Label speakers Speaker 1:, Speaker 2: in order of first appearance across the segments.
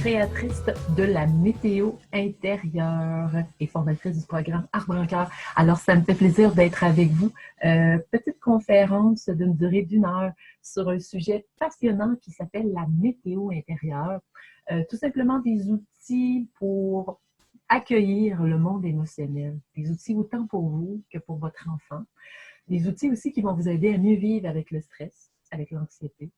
Speaker 1: créatrice de la météo intérieure et fondatrice du programme Arbre en Cœur. Alors, ça me fait plaisir d'être avec vous. Petite conférence d'une durée d'1 heure sur un sujet passionnant qui s'appelle la météo intérieure. Tout simplement des outils pour accueillir le monde émotionnel. Des outils autant pour vous que pour votre enfant. Des outils aussi qui vont vous aider à mieux vivre avec le stress, avec l'anxiété.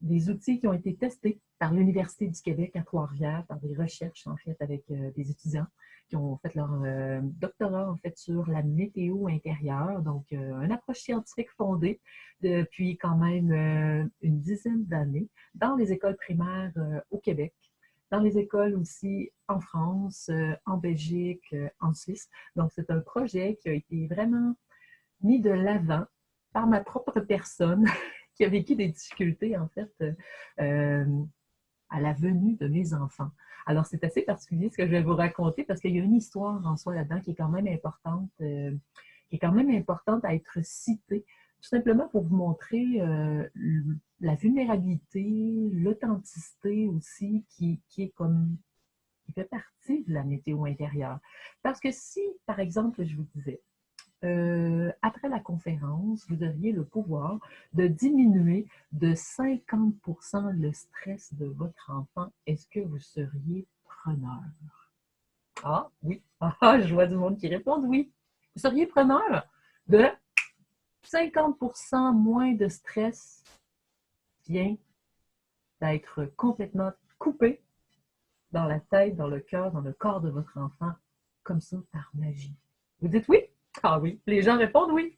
Speaker 1: Des outils qui ont été testés par l'Université du Québec à Trois-Rivières, par des recherches en fait avec des étudiants qui ont fait leur doctorat en fait sur la météo intérieure, donc une approche scientifique fondée depuis quand même une dizaine d'années dans les écoles primaires au Québec, dans les écoles aussi en France, en Belgique, en Suisse. Donc c'est un projet qui a été vraiment mis de l'avant par ma propre personne qui a vécu des difficultés, en fait, à la venue de mes enfants. Alors, c'est assez particulier ce que je vais vous raconter parce qu'il y a une histoire en soi là-dedans qui est quand même importante, à être citée, tout simplement pour vous montrer la vulnérabilité, l'authenticité aussi qui fait partie de la météo intérieure. Parce que si, par exemple, je vous disais, après la conférence, vous auriez le pouvoir de diminuer de 50% le stress de votre enfant. Est-ce que vous seriez preneur? Ah oui, je vois du monde qui répond oui. Vous seriez preneur de 50% moins de stress vient d'être complètement coupé dans la tête, dans le cœur, dans le corps de votre enfant, comme ça, par magie. Vous dites oui? Ah oui, les gens répondent oui.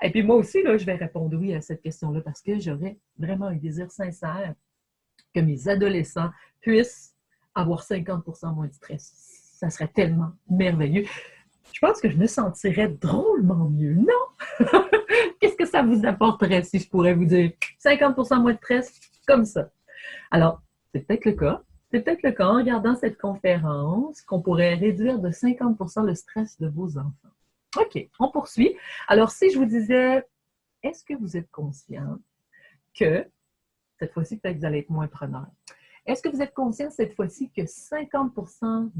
Speaker 1: Et puis moi aussi, là, je vais répondre oui à cette question-là parce que j'aurais vraiment un désir sincère que mes adolescents puissent avoir 50% moins de stress. Ça serait tellement merveilleux. Je pense que je me sentirais drôlement mieux, non? Qu'est-ce que ça vous apporterait si je pourrais vous dire 50% moins de stress comme ça? Alors, c'est peut-être le cas. C'est peut-être le cas en regardant cette conférence qu'on pourrait réduire de 50% le stress de vos enfants. OK, on poursuit. Alors, si je vous disais, est-ce que vous êtes conscient que, cette fois-ci, peut-être que vous allez être moins preneur, est-ce que vous êtes conscient cette fois-ci que 50%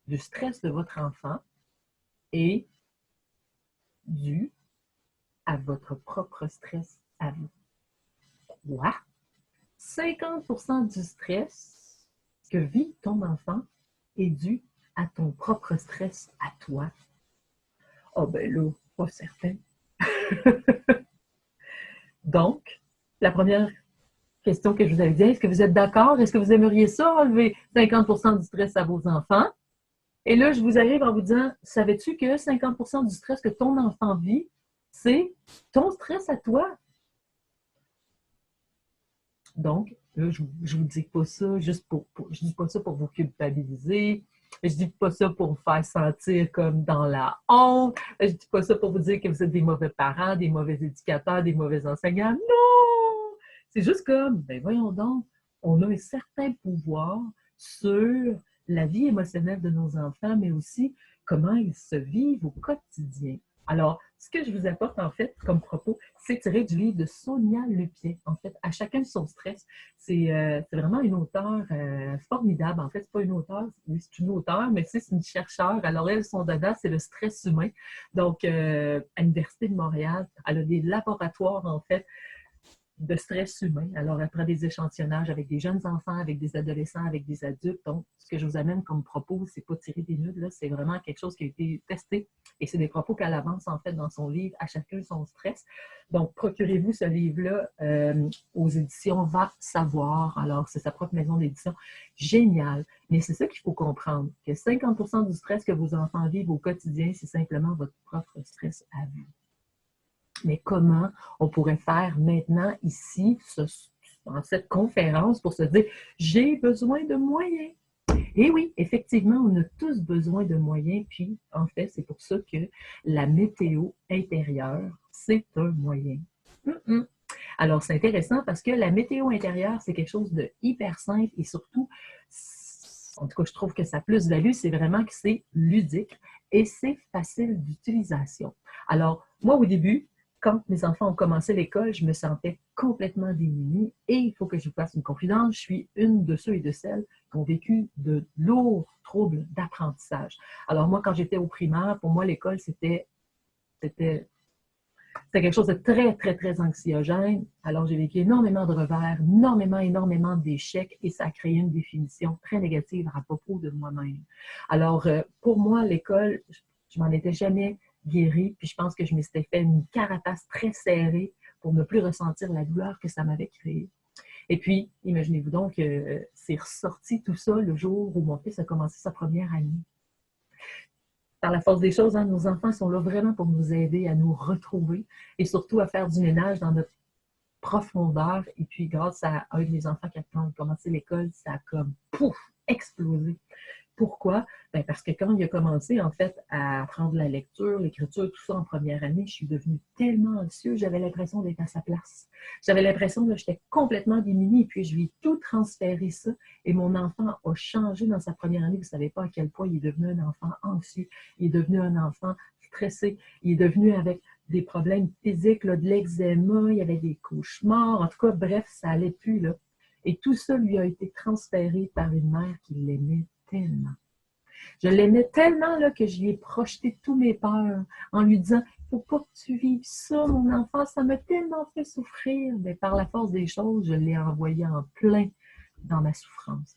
Speaker 1: du stress de votre enfant est dû à votre propre stress à vous? Quoi? 50% du stress que vit ton enfant est dû à ton propre stress à toi? Oh ben là, pas certain. Donc, la première question que je vous avais dit, est-ce que vous êtes d'accord? Est-ce que vous aimeriez ça, enlever 50% du stress à vos enfants? Et là, je vous arrive en vous disant, savais-tu que 50% du stress que ton enfant vit, c'est ton stress à toi? Donc, là, je vous dis pas ça juste je dis pas ça pour vous culpabiliser. Je dis pas ça pour vous faire sentir comme dans la honte. Je dis pas ça pour vous dire que vous êtes des mauvais parents, des mauvais éducateurs, des mauvais enseignants. Non! C'est juste comme, ben voyons donc, on a un certain pouvoir sur la vie émotionnelle de nos enfants, mais aussi comment ils se vivent au quotidien. Alors, ce que je vous apporte, en fait, comme propos, c'est tiré du livre de Sonia Lupien. En fait, À chacun son stress. C'est vraiment une auteure formidable. En fait, c'est pas une auteure, c'est une auteure, mais c'est une chercheure. Alors, elle, son dada, c'est le stress humain. Donc, à l'Université de Montréal, elle a des laboratoires, en fait, de stress humain. Alors, elle prend des échantillonnages avec des jeunes enfants, avec des adolescents, avec des adultes. Donc, ce que je vous amène comme propos, c'est pas tirer des nudes, là, c'est vraiment quelque chose qui a été testé et c'est des propos qu'elle avance en fait dans son livre À chacun son stress. Donc, procurez-vous ce livre-là aux éditions Va Savoir. Alors, c'est sa propre maison d'édition. Génial. Mais c'est ça qu'il faut comprendre, que 50% du stress que vos enfants vivent au quotidien, c'est simplement votre propre stress à vous. Mais comment on pourrait faire maintenant, ici, dans cette conférence, pour se dire « j'ai besoin de moyens ». Et oui, effectivement, on a tous besoin de moyens, puis en fait, c'est pour ça que la météo intérieure, c'est un moyen. Alors, c'est intéressant parce que la météo intérieure, c'est quelque chose de hyper simple et surtout, en tout cas, je trouve que sa plus-value, c'est vraiment que c'est ludique et c'est facile d'utilisation. Alors, moi, au début, quand mes enfants ont commencé l'école, je me sentais complètement démunie et il faut que je vous fasse une confidence, je suis une de ceux et de celles qui ont vécu de lourds troubles d'apprentissage. Alors moi, quand j'étais au primaire, pour moi, l'école, c'était quelque chose de très, très, très anxiogène. Alors, j'ai vécu énormément de revers, énormément d'échecs et ça a créé une définition très négative à propos de moi-même. Alors, pour moi, l'école, je m'en étais jamais guérie, puis je pense que je m'étais fait une carapace très serrée pour ne plus ressentir la douleur que ça m'avait créée. Et puis, imaginez-vous donc, c'est ressorti tout ça le jour où mon fils a commencé sa première année. Par la force des choses, hein, nos enfants sont là vraiment pour nous aider à nous retrouver et surtout à faire du ménage dans notre profondeur. Et puis, grâce à un de mes enfants qui a commencé l'école, ça a comme, pouf, explosé. Pourquoi? Ben parce que quand il a commencé, en fait, à apprendre la lecture, l'écriture, tout ça en première année, je suis devenue tellement anxieuse, j'avais l'impression d'être à sa place. J'avais l'impression que j'étais complètement démunie, et puis je lui ai tout transféré ça, et mon enfant a changé dans sa première année. Vous ne savez pas à quel point il est devenu un enfant anxieux, il est devenu un enfant stressé, il est devenu avec des problèmes physiques, là, de l'eczéma, il y avait des cauchemars, en tout cas, bref, ça allait plus, là. Et tout ça lui a été transféré par une mère qui l'aimait tellement. Je l'aimais tellement là, que je lui ai projeté tous mes peurs en lui disant « Il ne faut pas que tu vives ça, mon enfant, ça m'a tellement fait souffrir. » Mais par la force des choses, je l'ai envoyé en plein dans ma souffrance.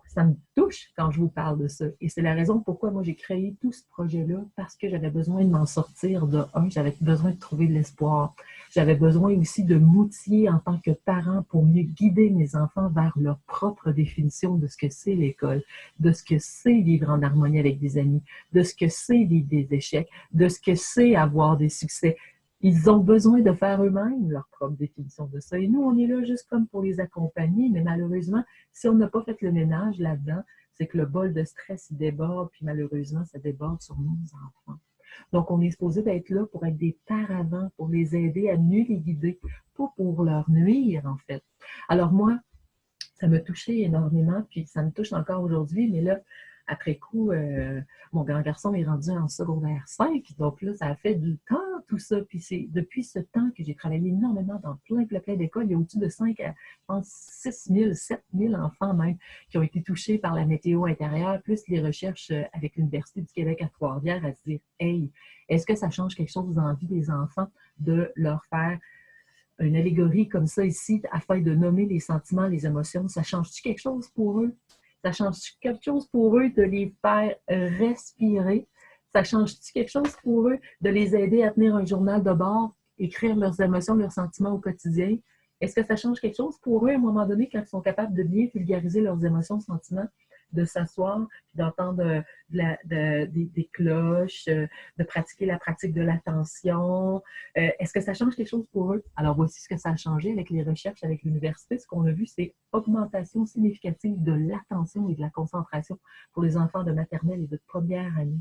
Speaker 1: Ça me touche quand je vous parle de ça. Et c'est la raison pourquoi moi j'ai créé tout ce projet-là, parce que j'avais besoin de m'en sortir de un, j'avais besoin de trouver de l'espoir. J'avais besoin aussi de m'outiller en tant que parent pour mieux guider mes enfants vers leur propre définition de ce que c'est l'école, de ce que c'est vivre en harmonie avec des amis, de ce que c'est vivre des échecs, de ce que c'est avoir des succès. Ils ont besoin de faire eux-mêmes leur propre définition de ça. Et nous, on est là juste comme pour les accompagner, mais malheureusement, si on n'a pas fait le ménage là-dedans, c'est que le bol de stress, il déborde, puis malheureusement, ça déborde sur nos enfants. Donc, on est supposé d'être là pour être des paravents, pour les aider à mieux les guider, pas pour leur nuire, en fait. Alors moi, ça m'a touché énormément, puis ça me touche encore aujourd'hui, mais là, après coup, mon grand garçon est rendu en secondaire 5, donc là, ça a fait du temps, tout ça. Puis c'est depuis ce temps que j'ai travaillé énormément dans plein d'écoles. Il y a au-dessus de 5 à, je pense, 6 000, 7 000 enfants même qui ont été touchés par la météo intérieure, plus les recherches avec l'Université du Québec à Trois-Rivières à se dire, hey, est-ce que ça change quelque chose dans la vie des enfants de leur faire une allégorie comme ça ici afin de nommer les sentiments, les émotions? Ça change-tu quelque chose pour eux? Ça change-tu quelque chose pour eux de les faire respirer? Ça change-tu quelque chose pour eux de les aider à tenir un journal de bord, écrire leurs émotions, leurs sentiments au quotidien? Est-ce que ça change quelque chose pour eux à un moment donné quand ils sont capables de bien vulgariser leurs émotions, sentiments, de s'asseoir, d'entendre des cloches, de pratiquer la pratique de l'attention? Est-ce que ça change quelque chose pour eux? Alors, voici ce que ça a changé avec les recherches, avec l'université. Ce qu'on a vu, c'est augmentation significative de l'attention et de la concentration pour les enfants de maternelle et de première année.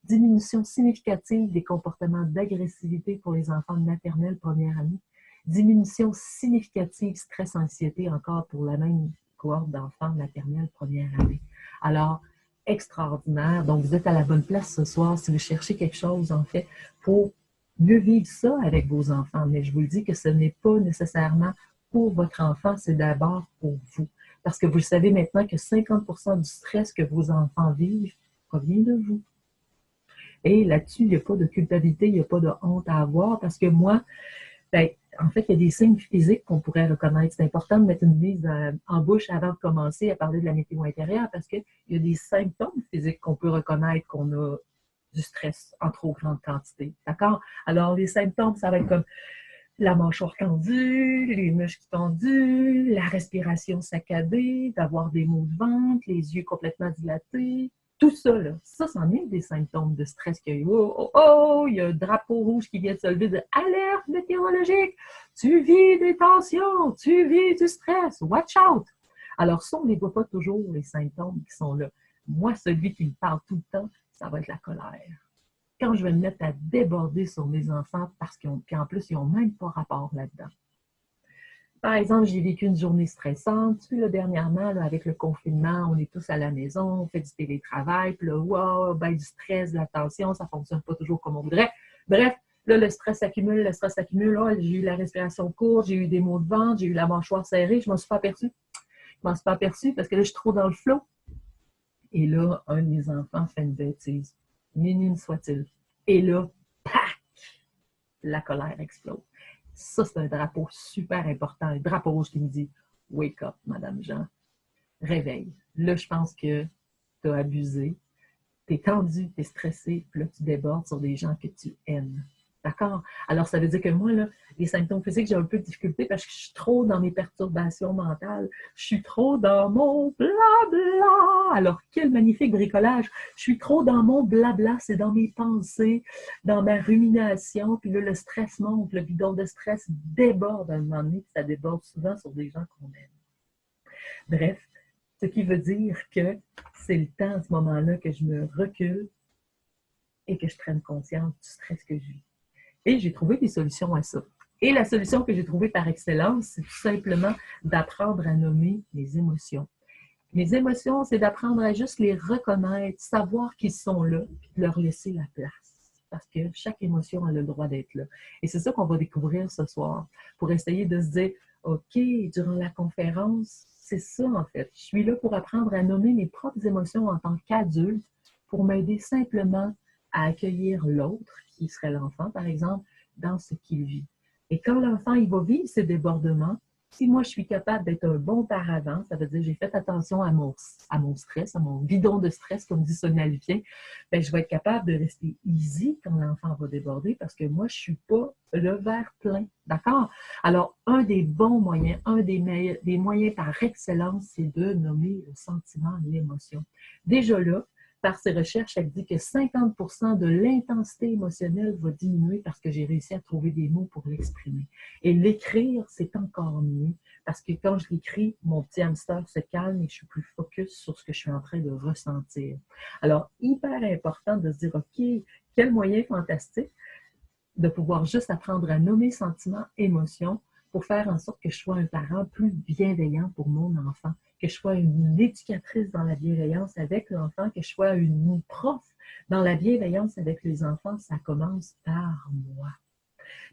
Speaker 1: Diminution significative des comportements d'agressivité pour les enfants de maternelle, première année. Diminution significative stress-anxiété encore pour la même cohorte d'enfants de maternelle, première année. Alors, extraordinaire. Donc, vous êtes à la bonne place ce soir si vous cherchez quelque chose, en fait, pour mieux vivre ça avec vos enfants. Mais je vous le dis que ce n'est pas nécessairement pour votre enfant, c'est d'abord pour vous. Parce que vous le savez maintenant que 50% du stress que vos enfants vivent provient de vous. Et là-dessus, il n'y a pas de culpabilité, il n'y a pas de honte à avoir parce que moi, ben, en fait, il y a des signes physiques qu'on pourrait reconnaître. C'est important de mettre une mise en bouche avant de commencer à parler de la météo intérieure parce qu'il y a des symptômes physiques qu'on peut reconnaître qu'on a du stress en trop grande quantité. D'accord? Alors, les symptômes, ça va être comme la mâchoire tendue, les muscles tendus, la respiration saccadée, d'avoir des maux de ventre, les yeux complètement dilatés. Tout ça, là, ça, c'en est des symptômes de stress qu'il y a eu. Oh, oh, oh, il y a un drapeau rouge qui vient de se lever de alerte météorologique. Tu vis des tensions, tu vis du stress. Watch out! Alors, ça, on ne les voit pas toujours, les symptômes qui sont là. Moi, celui qui me parle tout le temps, ça va être la colère. Quand je vais me mettre à déborder sur mes enfants parce qu'en plus, ils n'ont même pas rapport là-dedans. Par exemple, j'ai vécu une journée stressante. Puis là, dernièrement, là, avec le confinement, on est tous à la maison, on fait du télétravail. Puis là, wow, ben, du stress, de la tension, ça ne fonctionne pas toujours comme on voudrait. Bref, Là, le stress s'accumule, le stress s'accumule. Là, j'ai eu la respiration courte, j'ai eu des maux de ventre, j'ai eu la mâchoire serrée, je m'en suis pas aperçue. Je m'en suis pas aperçue parce que là, je suis trop dans le flow. Et là, un de mes enfants fait une bêtise, minime soit-il. Et là, pac, la colère explose. Ça, c'est un drapeau super important, un drapeau rouge qui me dit « Wake up, Madame Jean, réveille. » Là, je pense que tu as abusé, tu es tendu, tu es stressé, puis là, tu débordes sur des gens que tu aimes. D'accord? Alors, ça veut dire que moi, là, les symptômes physiques, j'ai un peu de difficulté parce que je suis trop dans mes perturbations mentales. Je suis trop dans mon blabla. Alors, quel magnifique bricolage. Je suis trop dans mon blabla, c'est dans mes pensées, dans ma rumination. Puis là, le stress monte, le bidon de stress déborde à un moment donné, puis ça déborde souvent sur des gens qu'on aime. Bref, ce qui veut dire que c'est le temps à ce moment-là que je me recule et que je prenne conscience du stress que je vis. Et j'ai trouvé des solutions à ça. Et la solution que j'ai trouvée par excellence, c'est tout simplement d'apprendre à nommer les émotions. Les émotions, c'est d'apprendre à juste les reconnaître, savoir qu'ils sont là, puis de leur laisser la place. Parce que chaque émotion a le droit d'être là. Et c'est ça qu'on va découvrir ce soir, pour essayer de se dire, OK, durant la conférence, c'est ça en fait. Je suis là pour apprendre à nommer mes propres émotions en tant qu'adulte, pour m'aider simplement à accueillir l'autre, qui serait l'enfant, par exemple, dans ce qu'il vit. Et quand l'enfant, il va vivre ses débordements, si moi, je suis capable d'être un bon paravent, ça veut dire que j'ai fait attention à mon stress, à mon bidon de stress, comme dit Sonia Lupien, bien, je vais être capable de rester easy quand l'enfant va déborder parce que moi, je ne suis pas le verre plein. D'accord? Alors, un des bons moyens, un des moyens par excellence, c'est de nommer le sentiment, l'émotion. Déjà là, par ses recherches, elle dit que 50% de l'intensité émotionnelle va diminuer parce que j'ai réussi à trouver des mots pour l'exprimer. Et l'écrire, c'est encore mieux parce que quand je l'écris, mon petit hamster se calme et je suis plus focus sur ce que je suis en train de ressentir. Alors, hyper important de se dire, OK, quel moyen fantastique de pouvoir juste apprendre à nommer sentiments, émotions pour faire en sorte que je sois un parent plus bienveillant pour mon enfant, que je sois une éducatrice dans la bienveillance avec l'enfant, que je sois une prof dans la bienveillance avec les enfants. Ça commence par moi.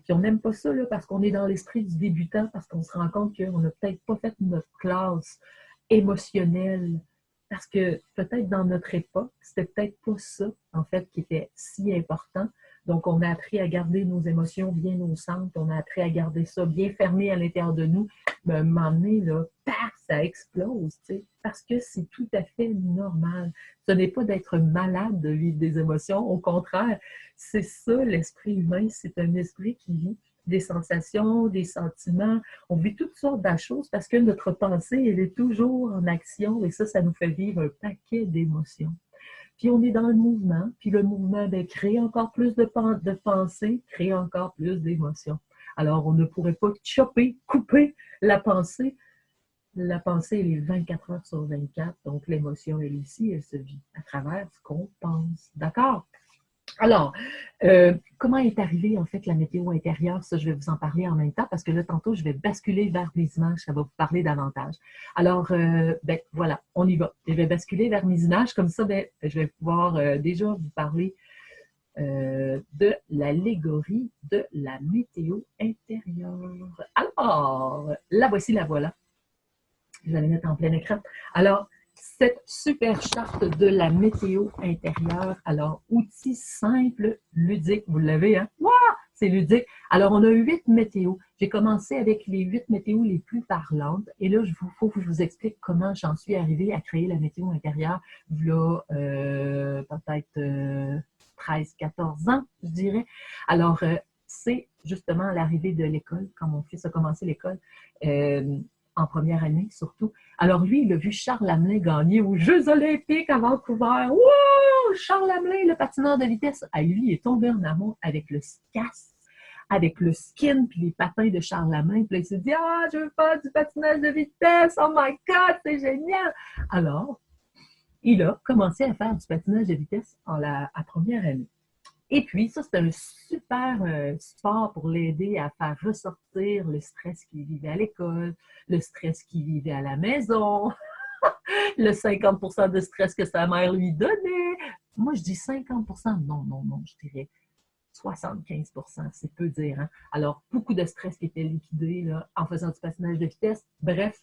Speaker 1: Puis on n'aime pas ça là, parce qu'on est dans l'esprit du débutant, parce qu'on se rend compte qu'on n'a peut-être pas fait notre classe émotionnelle, parce que peut-être dans notre époque, c'était peut-être pas ça, en fait, qui était si important. Donc, on a appris à garder nos émotions bien au centre, on a appris à garder ça bien fermé à l'intérieur de nous. Mais à un moment donné, là, paf, ça explose, tu sais, parce que c'est tout à fait normal. Ce n'est pas d'être malade de vivre des émotions, au contraire, c'est ça l'esprit humain, c'est un esprit qui vit des sensations, des sentiments, on vit toutes sortes de choses parce que notre pensée, elle est toujours en action et ça nous fait vivre un paquet d'émotions. Puis on est dans le mouvement, puis le mouvement crée encore plus de pensées, crée encore plus d'émotions. Alors, on ne pourrait pas chopper, couper la pensée. La pensée, elle est 24 heures sur 24, donc l'émotion, elle est ici, elle se vit à travers ce qu'on pense. D'accord? Alors, comment est arrivée en fait la météo intérieure? Ça, je vais vous en parler en même temps parce que là, tantôt, je vais basculer vers des images, ça va vous parler davantage. Alors, voilà, on y va. Je vais basculer vers mes images, comme ça, je vais pouvoir déjà vous parler de l'allégorie de la météo intérieure. Alors, la voici, la voilà. Je vais la mettre en plein écran. Alors, cette super charte de la météo intérieure. Alors, outil simple, ludique, vous l'avez, hein? Wow! C'est ludique. Alors, on a 8 météos. J'ai commencé avec les 8 météos les plus parlantes. Et là, il faut que je vous explique comment j'en suis arrivée à créer la météo intérieure. Là, peut-être 13-14 ans, je dirais. Alors, c'est justement l'arrivée de l'école, quand mon fils a commencé l'école. En première année, surtout. Alors lui, il a vu Charles Hamelin gagner aux Jeux olympiques à Vancouver. Wow! Charles Hamelin, le patineur de vitesse. Ah, lui, il est tombé en amour avec le skias, avec le skin puis les patins de Charles Hamelin. Puis là, il s'est dit, ah, je veux faire du patinage de vitesse. Oh my God, c'est génial! Alors, il a commencé à faire du patinage de vitesse à première année. Et puis, ça, c'est un super sport pour l'aider à faire ressortir le stress qu'il vivait à l'école, le stress qu'il vivait à la maison, le 50% de stress que sa mère lui donnait. Moi, je dis 50%. Non, je dirais 75%, c'est peu dire. Hein? Alors, beaucoup de stress qui était liquidé là, en faisant du patinage de vitesse. Bref,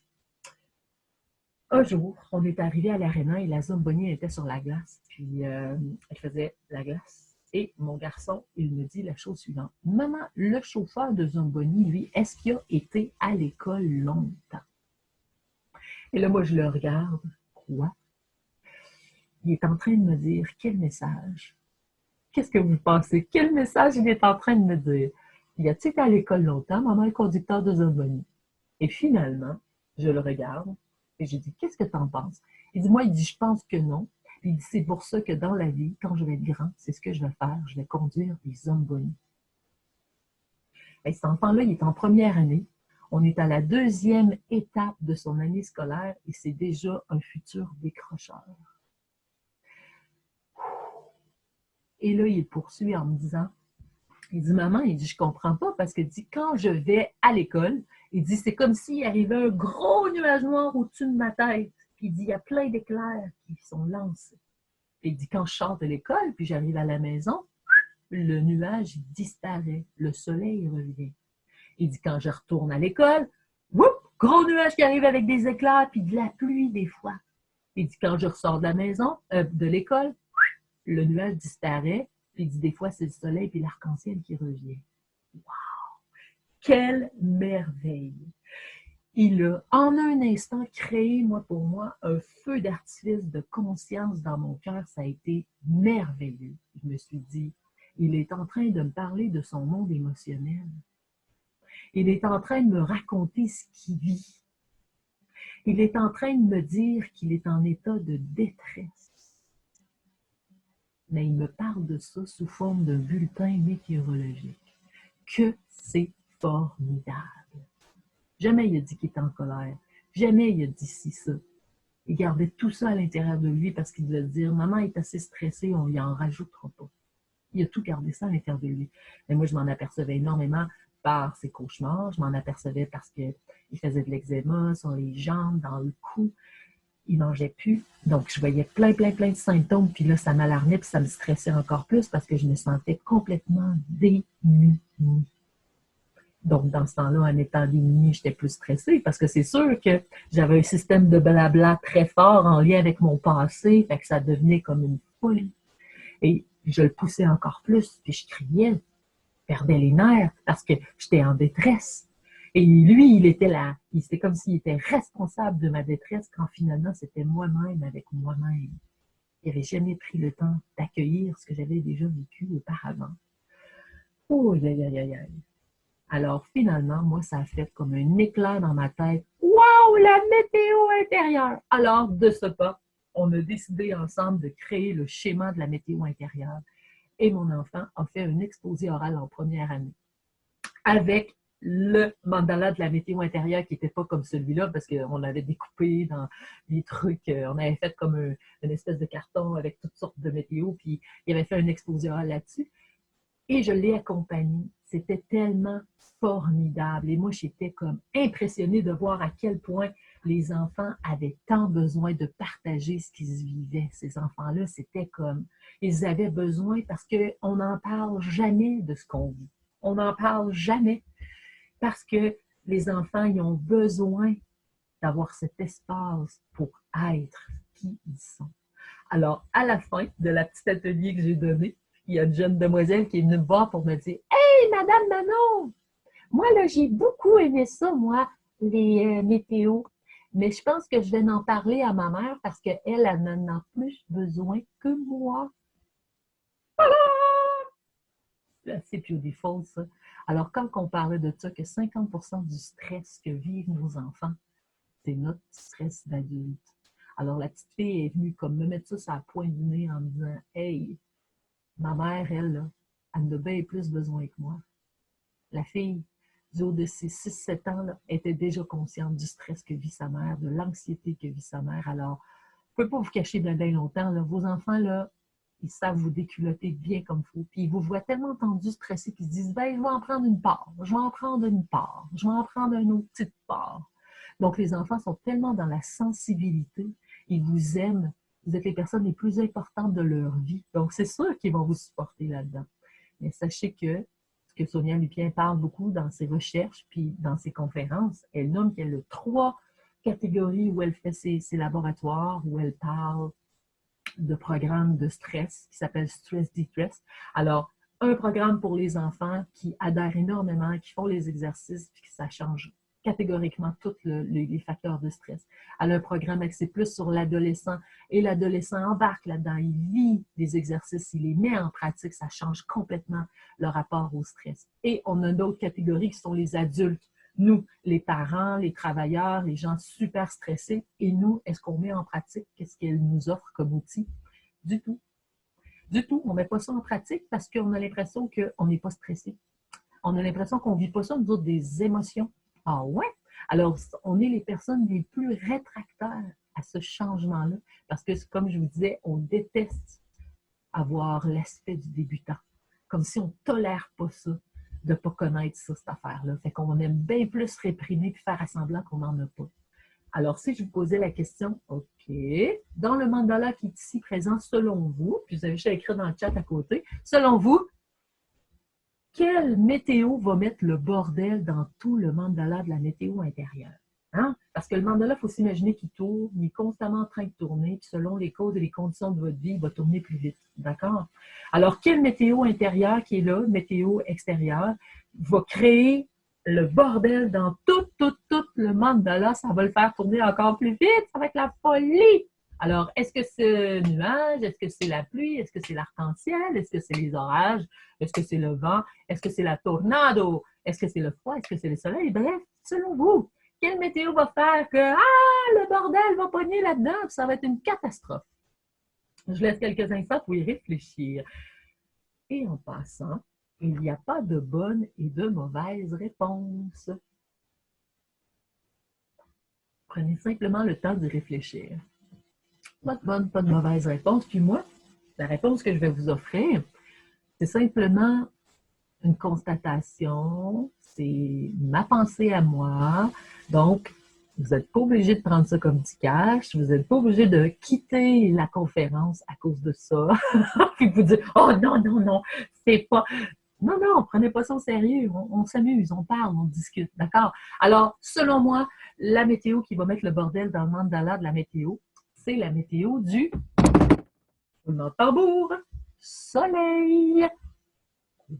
Speaker 1: un jour, on est arrivé à l'aréna et la Zamboni était sur la glace. Puis, elle faisait la glace. Et mon garçon, il me dit la chose suivante. Maman, le chauffeur de Zamboni, lui, est-ce qu'il a été à l'école longtemps? Et là, moi, je le regarde. Quoi? Il est en train de me dire quel message? Qu'est-ce que vous pensez? Quel message il est en train de me dire? Il a-t-il été à l'école longtemps? Maman est conducteur de Zamboni. Et finalement, je le regarde et je dis, qu'est-ce que tu en penses? Il dit, moi, il dit, je pense que non. Il dit, c'est pour ça que dans la vie, quand je vais être grand, c'est ce que je vais faire. Je vais conduire des Zamboni. Et cet enfant-là, il est en première année. On est à la deuxième étape de son année scolaire et c'est déjà un futur décrocheur. Et là, il poursuit en me disant, il dit, maman, il dit, je comprends pas parce que dit, quand je vais à l'école, il dit, c'est comme s'il arrivait un gros nuage noir au-dessus de ma tête. Puis il dit, il y a plein d'éclairs qui sont lancés. Puis il dit, quand je sors de l'école, puis j'arrive à la maison, le nuage disparaît, le soleil revient. Il dit, quand je retourne à l'école, whoop, gros nuage qui arrive avec des éclairs, puis de la pluie des fois. Il dit, quand je ressors de la maison, de l'école, le nuage disparaît, puis il dit, des fois, c'est le soleil, puis l'arc-en-ciel qui revient. Wow! Quelle merveille! Il a, en un instant, créé, pour moi, un feu d'artifice de conscience dans mon cœur. Ça a été merveilleux. Je me suis dit, il est en train de me parler de son monde émotionnel. Il est en train de me raconter ce qu'il vit. Il est en train de me dire qu'il est en état de détresse. Mais il me parle de ça sous forme d'un bulletin météorologique. Que c'est formidable. Jamais il a dit qu'il était en colère. Jamais il a dit ci, ça. Il gardait tout ça à l'intérieur de lui parce qu'il devait dire, maman est assez stressée, on y en rajoutera pas. Il a tout gardé ça à l'intérieur de lui. Mais moi, je m'en apercevais énormément par ses cauchemars. Je m'en apercevais parce qu'il faisait de l'eczéma sur les jambes, dans le cou. Il mangeait plus. Donc, je voyais plein de symptômes. Puis là, ça m'alarmait puis ça me stressait encore plus parce que je me sentais complètement démunie. Donc, dans ce temps-là, en étant démunie, j'étais plus stressée parce que c'est sûr que j'avais un système de blabla très fort en lien avec mon passé. Fait que ça devenait comme une folie. Et je le poussais encore plus. Puis je criais, perdais les nerfs parce que j'étais en détresse. Et lui, il était là. C'était comme s'il était responsable de ma détresse quand finalement, c'était moi-même avec moi-même. Il n'avait jamais pris le temps d'accueillir ce que j'avais déjà vécu auparavant. Oh, aïe, aïe, aïe, aïe. Alors finalement, moi, ça a fait comme un éclair dans ma tête. Waouh, la météo intérieure! Alors, de ce pas, on a décidé ensemble de créer le schéma de la météo intérieure. Et mon enfant a fait un exposé oral en première année avec le mandala de la météo intérieure qui n'était pas comme celui-là parce qu'on avait découpé dans des trucs, on avait fait comme une espèce de carton avec toutes sortes de météo, puis il avait fait un exposé oral là-dessus. Et je l'ai accompagné. C'était tellement formidable. Et moi, j'étais comme impressionnée de voir à quel point les enfants avaient tant besoin de partager ce qu'ils vivaient. Ces enfants-là, c'était comme, ils avaient besoin parce qu'on n'en parle jamais de ce qu'on vit. On n'en parle jamais parce que les enfants, ils ont besoin d'avoir cet espace pour être qui ils sont. Alors, à la fin de la petite atelier que j'ai donné, il y a une jeune demoiselle qui est venue me voir pour me dire « Hey, Madame Manon, moi, là, j'ai beaucoup aimé ça, moi, les météos. Mais je pense que je vais en parler à ma mère parce qu'elle, elle en a plus besoin que moi. » C'est assez beautiful, ça. Alors, quand on parlait de ça, que 50% du stress que vivent nos enfants, c'est notre stress d'adulte. Alors, la petite fille est venue comme me mettre ça sur la pointe du nez en me disant « Hey, ma mère, elle, là, elle en a bien plus besoin que moi. » La fille, du haut de ses 6-7 ans, là, était déjà consciente du stress que vit sa mère, de l'anxiété que vit sa mère. Alors, je ne peux pas vous cacher bien longtemps, là, vos enfants, là, ils savent vous déculotter bien comme il faut. Puis ils vous voient tellement tendus, stressés, qu'ils se disent, ben, je vais en prendre une part, je vais en prendre une part, je vais en prendre une autre petite part. Donc, les enfants sont tellement dans la sensibilité, ils vous aiment, vous êtes les personnes les plus importantes de leur vie. Donc, c'est sûr qu'ils vont vous supporter là-dedans. Mais sachez que ce que Sonia Lupien parle beaucoup dans ses recherches puis dans ses conférences, elle nomme qu'elle a 3 catégories où elle fait ses laboratoires, où elle parle de programmes de stress qui s'appelle Stress Destress. Alors, un programme pour les enfants qui adhèrent énormément, qui font les exercices, puis que ça change catégoriquement tous les facteurs de stress. Elle a un programme axé plus sur l'adolescent, et l'adolescent embarque là-dedans, il vit des exercices, il les met en pratique, ça change complètement le rapport au stress. Et on a d'autres catégories qui sont les adultes. Nous, les parents, les travailleurs, les gens super stressés, et nous, est-ce qu'on met en pratique qu'est-ce qu'elle nous offre comme outil? Du tout. Du tout. On ne met pas ça en pratique parce qu'on a l'impression qu'on n'est pas stressé. On a l'impression qu'on ne vit pas ça, nous autres, des émotions. Ah ouais? Alors, on est les personnes les plus réfractaires à ce changement-là parce que, comme je vous disais, on déteste avoir l'aspect du débutant. Comme si on ne tolère pas ça, de ne pas connaître ça, cette affaire-là. Fait qu'on aime bien plus réprimer et faire semblant qu'on n'en a pas. Alors, si je vous posais la question, OK, dans le mandala qui est ici présent, selon vous, puis vous avez juste à écrire dans le chat à côté, selon vous, quelle météo va mettre le bordel dans tout le mandala de la météo intérieure? Hein? Parce que le mandala, il faut s'imaginer qu'il tourne, il est constamment en train de tourner, puis selon les causes et les conditions de votre vie, il va tourner plus vite. D'accord? Alors, quelle météo intérieure qui est là, météo extérieure, va créer le bordel dans tout le mandala? Ça va le faire tourner encore plus vite, ça va être la folie! Alors, est-ce que c'est le nuage? Est-ce que c'est la pluie? Est-ce que c'est l'arc-en-ciel? Est-ce que c'est les orages? Est-ce que c'est le vent? Est-ce que c'est la tornado? Est-ce que c'est le froid? Est-ce que c'est le soleil? Bref, selon vous, quelle météo va faire que le bordel va pogner là-dedans? Ça va être une catastrophe. Je laisse quelques instants pour y réfléchir. Et en passant, il n'y a pas de bonne et de mauvaise réponse. Prenez simplement le temps d'y réfléchir. Pas de bonne, pas de mauvaise réponse. Puis moi, la réponse que je vais vous offrir, c'est simplement une constatation, c'est ma pensée à moi. Donc, vous n'êtes pas obligé de prendre ça comme du cash, vous n'êtes pas obligé de quitter la conférence à cause de ça. Puis vous dire, oh non, non, non, c'est pas... Non, non, prenez pas ça au sérieux, on s'amuse, on parle, on discute, d'accord? Alors, selon moi, la météo qui va mettre le bordel dans le mandala de la météo, c'est la météo du roulement de tambour, soleil.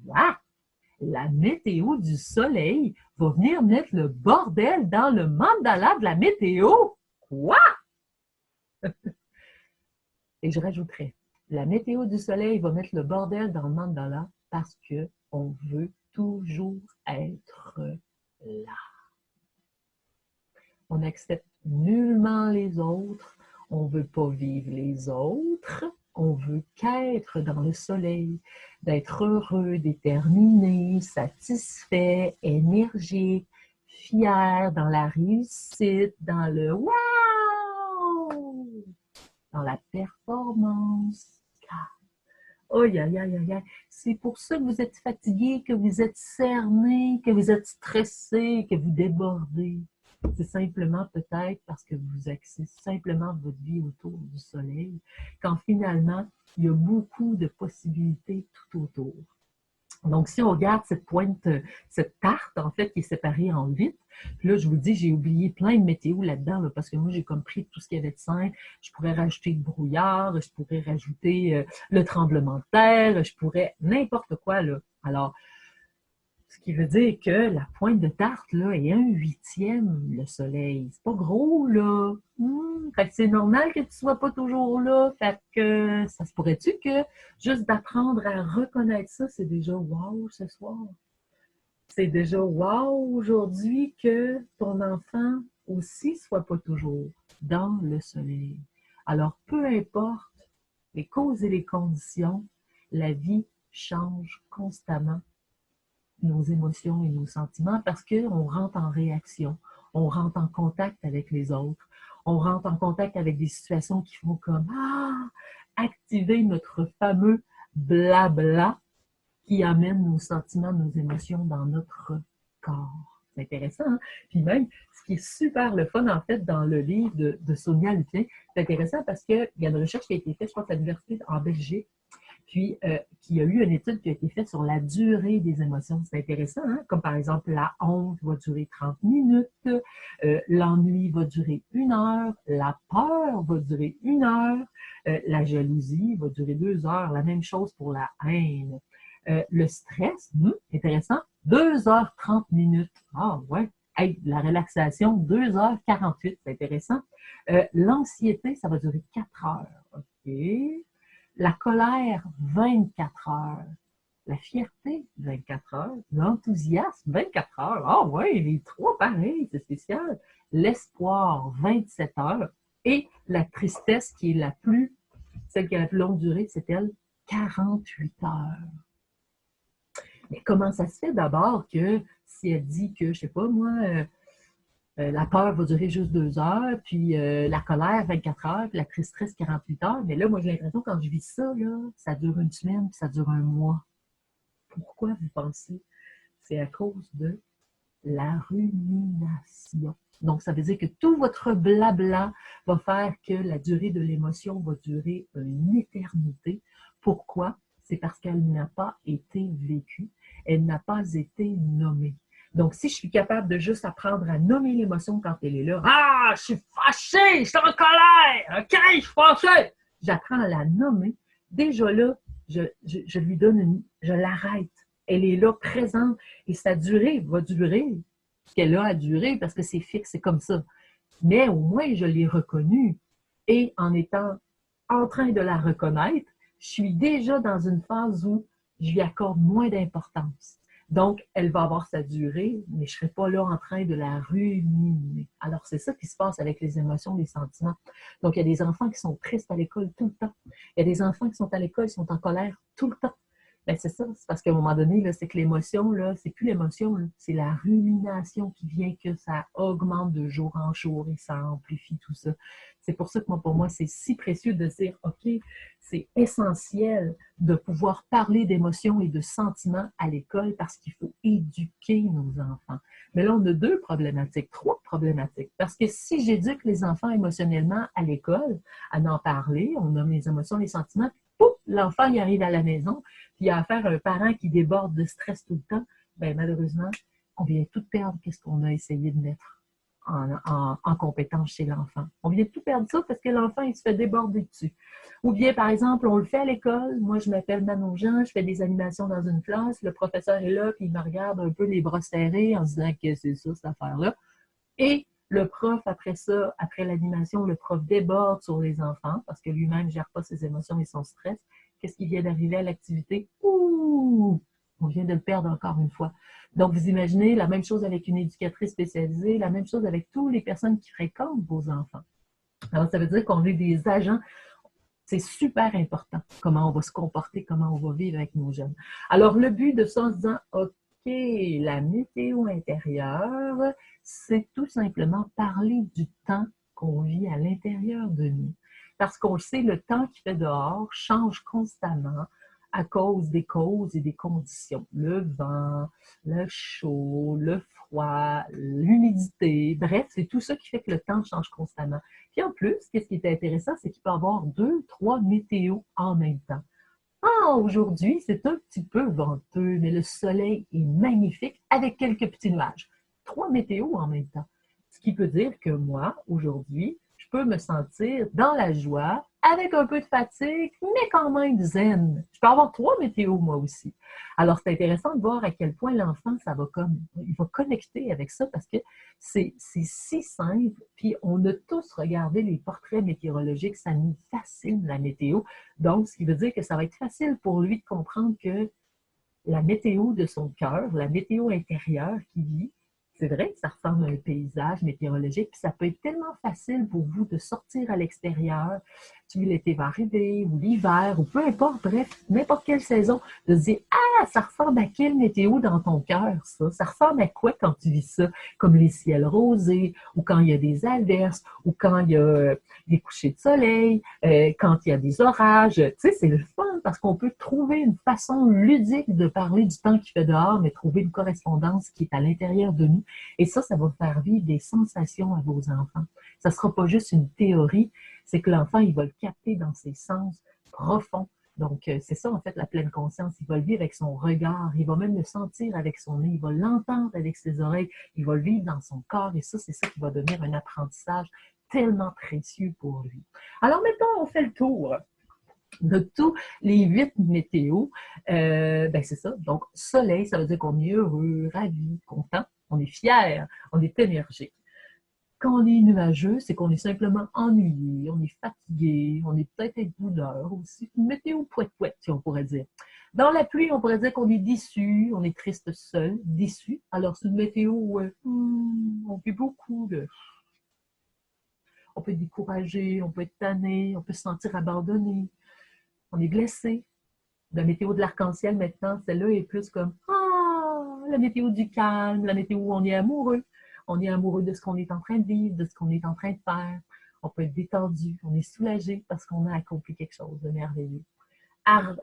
Speaker 1: Wow! La météo du soleil va venir mettre le bordel dans le mandala de la météo. Quoi? Et je rajouterais, la météo du soleil va mettre le bordel dans le mandala parce qu'on veut toujours être là. On n'accepte nullement les autres, on ne veut pas vivre les autres, on veut qu'être dans le soleil, d'être heureux, déterminé, satisfait, énergique, fier, dans la réussite, dans le wow, dans la performance. Aïe, aïe, aïe, aïe, aïe. C'est pour ça que vous êtes fatigué, que vous êtes cerné, que vous êtes stressé, que vous débordez. C'est simplement peut-être parce que vous axez simplement votre vie autour du soleil, quand finalement, il y a beaucoup de possibilités tout autour. Donc, si on regarde cette pointe, cette tarte, en fait, qui est séparée en 8, puis là, je vous dis, j'ai oublié plein de météo là-dedans, là, parce que moi, j'ai comme pris tout ce qu'il y avait de simple. Je pourrais rajouter le brouillard, je pourrais rajouter le tremblement de terre, je pourrais n'importe quoi, là. Alors, ce qui veut dire que la pointe de tarte, là, est 1/8 le soleil. C'est pas gros, là. Fait que c'est normal que tu sois pas toujours là. Fait que ça se pourrait-tu que juste d'apprendre à reconnaître ça, c'est déjà wow ce soir. C'est déjà wow aujourd'hui que ton enfant aussi soit pas toujours dans le soleil. Alors, peu importe les causes et les conditions, la vie change constamment nos émotions et nos sentiments parce qu'on rentre en réaction, on rentre en contact avec les autres, on rentre en contact avec des situations qui font comme activer notre fameux blabla qui amène nos sentiments, nos émotions dans notre corps. C'est intéressant, hein? Puis même, ce qui est super le fun, en fait, dans le livre de Sonia Lupien, c'est intéressant parce qu'il y a une recherche qui a été faite, je pense, à l'université en Belgique, puis qu'il y a eu une étude qui a été faite sur la durée des émotions. C'est intéressant, hein? Comme par exemple, la honte va durer 30 minutes, l'ennui va durer 1 heure, la peur va durer 1 heure, la jalousie va durer 2 heures, la même chose pour la haine. Le stress, intéressant, 2 h 30 minutes. Ah ouais, hey, la relaxation, 2 h 48, c'est intéressant. L'anxiété, ça va durer 4 heures. OK. La colère, 24 heures. La fierté, 24 heures. L'enthousiasme, 24 heures. Ah ouais, les trois pareils, c'est spécial. L'espoir, 27 heures. Et la tristesse, celle qui a la plus longue durée, c'est elle, 48 heures. Mais comment ça se fait d'abord que si elle dit que, je sais pas moi, la peur va durer juste 2 heures, puis la colère 24 heures, puis la tristesse 48 heures. Mais là, moi, j'ai l'impression quand je vis ça, là, ça dure une semaine, puis ça dure un mois. Pourquoi vous pensez? C'est à cause de la rumination. Donc, ça veut dire que tout votre blabla va faire que la durée de l'émotion va durer une éternité. Pourquoi? C'est parce qu'elle n'a pas été vécue, elle n'a pas été nommée. Donc, si je suis capable de juste apprendre à nommer l'émotion quand elle est là, ah, je suis fâché, je suis en colère, ok, je suis fâché. J'apprends à la nommer. Déjà là, je lui donne je l'arrête. Elle est là, présente, et sa durée va durer ce qu'elle a à durer parce que c'est fixe, c'est comme ça. Mais au moins, je l'ai reconnue. Et en étant en train de la reconnaître, je suis déjà dans une phase où je lui accorde moins d'importance. Donc, elle va avoir sa durée, mais je ne serai pas là en train de la ruminer. Alors, c'est ça qui se passe avec les émotions, les sentiments. Donc, il y a des enfants qui sont tristes à l'école tout le temps. Il y a des enfants qui sont à l'école, qui sont en colère tout le temps. Ben, c'est ça, c'est parce qu'à un moment donné, là, c'est que l'émotion, là, c'est plus l'émotion, là, c'est la rumination qui vient que ça augmente de jour en jour et ça amplifie tout ça. C'est pour ça que pour moi, c'est si précieux de dire, OK, c'est essentiel de pouvoir parler d'émotions et de sentiments à l'école parce qu'il faut éduquer nos enfants. Mais là, on a trois problématiques. Parce que si j'éduque les enfants émotionnellement à l'école, à en parler, on nomme les émotions, les sentiments, pouf, l'enfant il arrive à la maison, puis il a affaire à un parent qui déborde de stress tout le temps, bien malheureusement, on vient tout perdre qu'est-ce qu'on a essayé de mettre en compétence chez l'enfant. On vient tout perdre ça parce que l'enfant, il se fait déborder dessus. Ou bien, par exemple, on le fait à l'école. Moi, je m'appelle Manon Jean, je fais des animations dans une classe. Le professeur est là, puis il me regarde un peu les bras serrés en disant que c'est ça, cette affaire-là. Et le prof, après ça, après l'animation, le prof déborde sur les enfants parce que lui-même ne gère pas ses émotions et son stress. Qu'est-ce qui vient d'arriver à l'activité? Ouh! On vient de le perdre encore une fois. Donc, vous imaginez la même chose avec une éducatrice spécialisée, la même chose avec toutes les personnes qui fréquentent vos enfants. Alors, ça veut dire qu'on est des agents. C'est super important comment on va se comporter, comment on va vivre avec nos jeunes. Alors, le but de ça, en se disant, OK, la météo intérieure, c'est tout simplement parler du temps qu'on vit à l'intérieur de nous. Parce qu'on le sait, le temps qui fait dehors change constamment à cause des causes et des conditions. Le vent, le chaud, le froid, l'humidité, bref, c'est tout ça qui fait que le temps change constamment. Puis en plus, qu'est-ce qui est intéressant, c'est qu'il peut y avoir 2, 3 météos en même temps. Ah, aujourd'hui, c'est un petit peu venteux, mais le soleil est magnifique avec quelques petits nuages. 3 météos en même temps. Ce qui peut dire que moi, aujourd'hui, je peux me sentir dans la joie, avec un peu de fatigue, mais quand même zen. Je peux avoir 3 météos, moi aussi. Alors, c'est intéressant de voir à quel point l'enfant, il va connecter avec ça parce que c'est si simple. Puis, on a tous regardé les portraits météorologiques, ça nous fascine la météo. Donc, ce qui veut dire que ça va être facile pour lui de comprendre que la météo de son cœur, la météo intérieure qu'il vit, c'est vrai que ça ressemble à un paysage météorologique, puis ça peut être tellement facile pour vous de sortir à l'extérieur, puis l'été va arriver, ou l'hiver, ou peu importe, bref, n'importe quelle saison, de se dire « Ah, ça ressemble à quelle météo dans ton cœur, ça? Ça ressemble à quoi quand tu vis ça? » Comme les ciels rosés, ou quand il y a des averses, ou quand il y a des couchers de soleil, quand il y a des orages. Tu sais, c'est le fun parce qu'on peut trouver une façon ludique de parler du temps qu'il fait dehors, mais trouver une correspondance qui est à l'intérieur de nous. Et ça va faire vivre des sensations à vos enfants. Ça ne sera pas juste une théorie, c'est que l'enfant, il va le capter dans ses sens profonds. Donc, c'est ça, en fait, la pleine conscience. Il va le vivre avec son regard, il va même le sentir avec son nez, il va l'entendre avec ses oreilles, il va le vivre dans son corps, et ça, c'est ça qui va devenir un apprentissage tellement précieux pour lui. Alors, maintenant, on fait le tour de tous les 8 météos. Ben, c'est ça. Donc, soleil, ça veut dire qu'on est heureux, ravi, content, on est fier, on est énergique. Quand on est nuageux, c'est qu'on est simplement ennuyé, on est fatigué, on est peut-être avec douleur aussi. Une météo pouette-pouette, si on pourrait dire. Dans la pluie, on pourrait dire qu'on est déçu, on est triste seul, déçu. Alors, c'est une météo où on vit beaucoup de... On peut être découragé, on peut être tanné, on peut se sentir abandonné, on est blessé. La météo de l'arc-en-ciel, maintenant, celle-là est plus comme la météo du calme, la météo où on est amoureux. On est amoureux de ce qu'on est en train de vivre, de ce qu'on est en train de faire. On peut être détendu, on est soulagé parce qu'on a accompli quelque chose de merveilleux.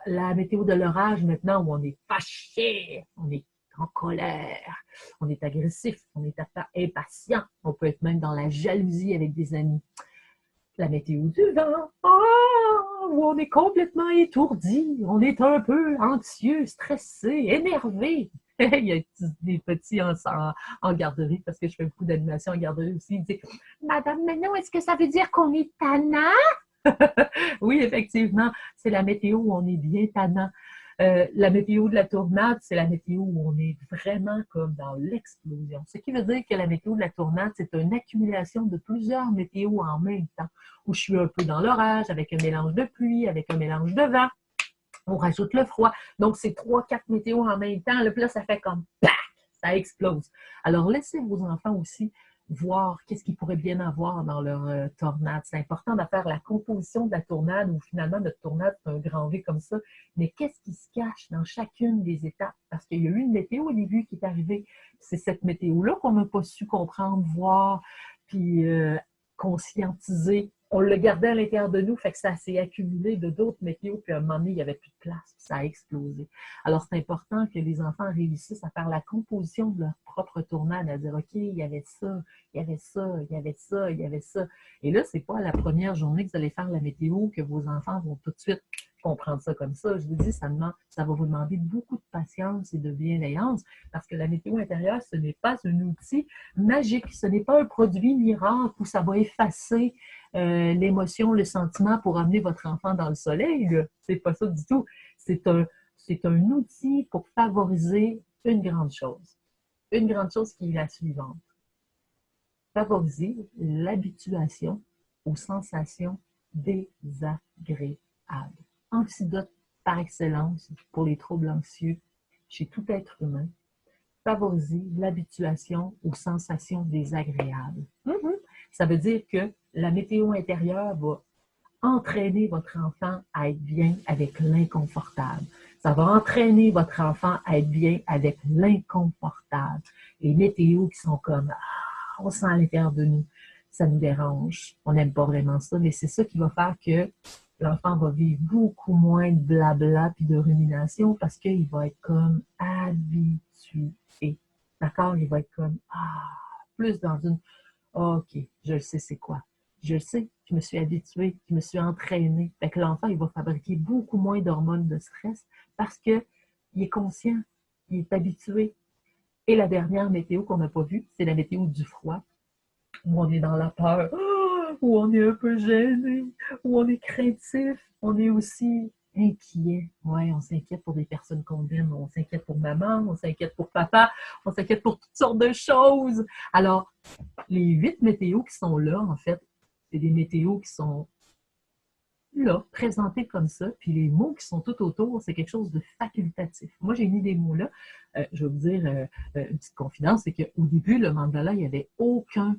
Speaker 1: La météo de l'orage, maintenant, où on est fâché, on est en colère, on est agressif, on est impatient. On peut être même dans la jalousie avec des amis. La météo du vent, où on est complètement étourdi, on est un peu anxieux, stressé, énervé. Il y a des petits en garderie, parce que je fais beaucoup d'animation en garderie aussi. Ils disent « Madame Menon, est-ce que ça veut dire qu'on est tannant? » Oui, effectivement, c'est la météo où on est bien tannant. La météo de la tornade, c'est la météo où on est vraiment comme dans l'explosion. Ce qui veut dire que la météo de la tornade, c'est une accumulation de plusieurs météos en même temps, où je suis un peu dans l'orage, avec un mélange de pluie, avec un mélange de vent. On rajoute le froid. Donc, c'est 3-4 météos en même temps. Puis là, ça fait comme PAC! Ça explose. Alors, laissez vos enfants aussi voir qu'est-ce qu'ils pourraient bien avoir dans leur tornade. C'est important de faire la composition de la tornade, où finalement, notre tornade, c'est un grand V comme ça. Mais qu'est-ce qui se cache dans chacune des étapes? Parce qu'il y a eu une météo au début qui est arrivée. C'est cette météo-là qu'on n'a pas su comprendre, voir, puis conscientiser. On le gardait à l'intérieur de nous, fait que ça s'est accumulé de d'autres météos, puis à un moment donné, il n'y avait plus de place, puis ça a explosé. Alors, c'est important que les enfants réussissent à faire la composition de leur propre tornade, à dire, OK, il y avait ça, il y avait ça, il y avait ça, il y avait ça. Et là, c'est pas la première journée que vous allez faire la météo que vos enfants vont tout de suite comprendre ça comme ça. Je vous dis, ça va vous demander beaucoup de patience et de bienveillance, parce que la météo intérieure, ce n'est pas un outil magique, ce n'est pas un produit miracle où ça va effacer l'émotion, le sentiment pour amener votre enfant dans le soleil. C'est pas ça du tout. C'est un outil pour favoriser une grande chose. Une grande chose qui est la suivante. Favoriser l'habituation aux sensations désagréables. Antidote par excellence pour les troubles anxieux chez tout être humain. Favoriser l'habituation aux sensations désagréables. Ça veut dire que la météo intérieure va entraîner votre enfant à être bien avec l'inconfortable. Ça va entraîner votre enfant à être bien avec l'inconfortable. Les météos qui sont comme, on sent à l'intérieur de nous, ça nous dérange, on n'aime pas vraiment ça, mais c'est ça qui va faire que l'enfant va vivre beaucoup moins de blabla puis de rumination parce qu'il va être comme habitué. D'accord? Il va être comme, plus dans une, OK, je le sais c'est quoi. Je le sais, je me suis habituée, je me suis entraînée. Fait que l'enfant, il va fabriquer beaucoup moins d'hormones de stress parce qu'il est conscient, il est habitué. Et la dernière météo qu'on n'a pas vue, c'est la météo du froid, où on est dans la peur, où on est un peu gêné, où on est craintif, on est aussi inquiet. Ouais, on s'inquiète pour des personnes qu'on aime, on s'inquiète pour maman, on s'inquiète pour papa, on s'inquiète pour toutes sortes de choses. Alors, les 8 météos qui sont là, en fait, c'est des météos qui sont là, présentés comme ça, puis les mots qui sont tout autour, c'est quelque chose de facultatif. Moi, j'ai mis des mots là. Je vais vous dire une petite confidence, c'est qu'au début, le mandala, il n'y avait aucun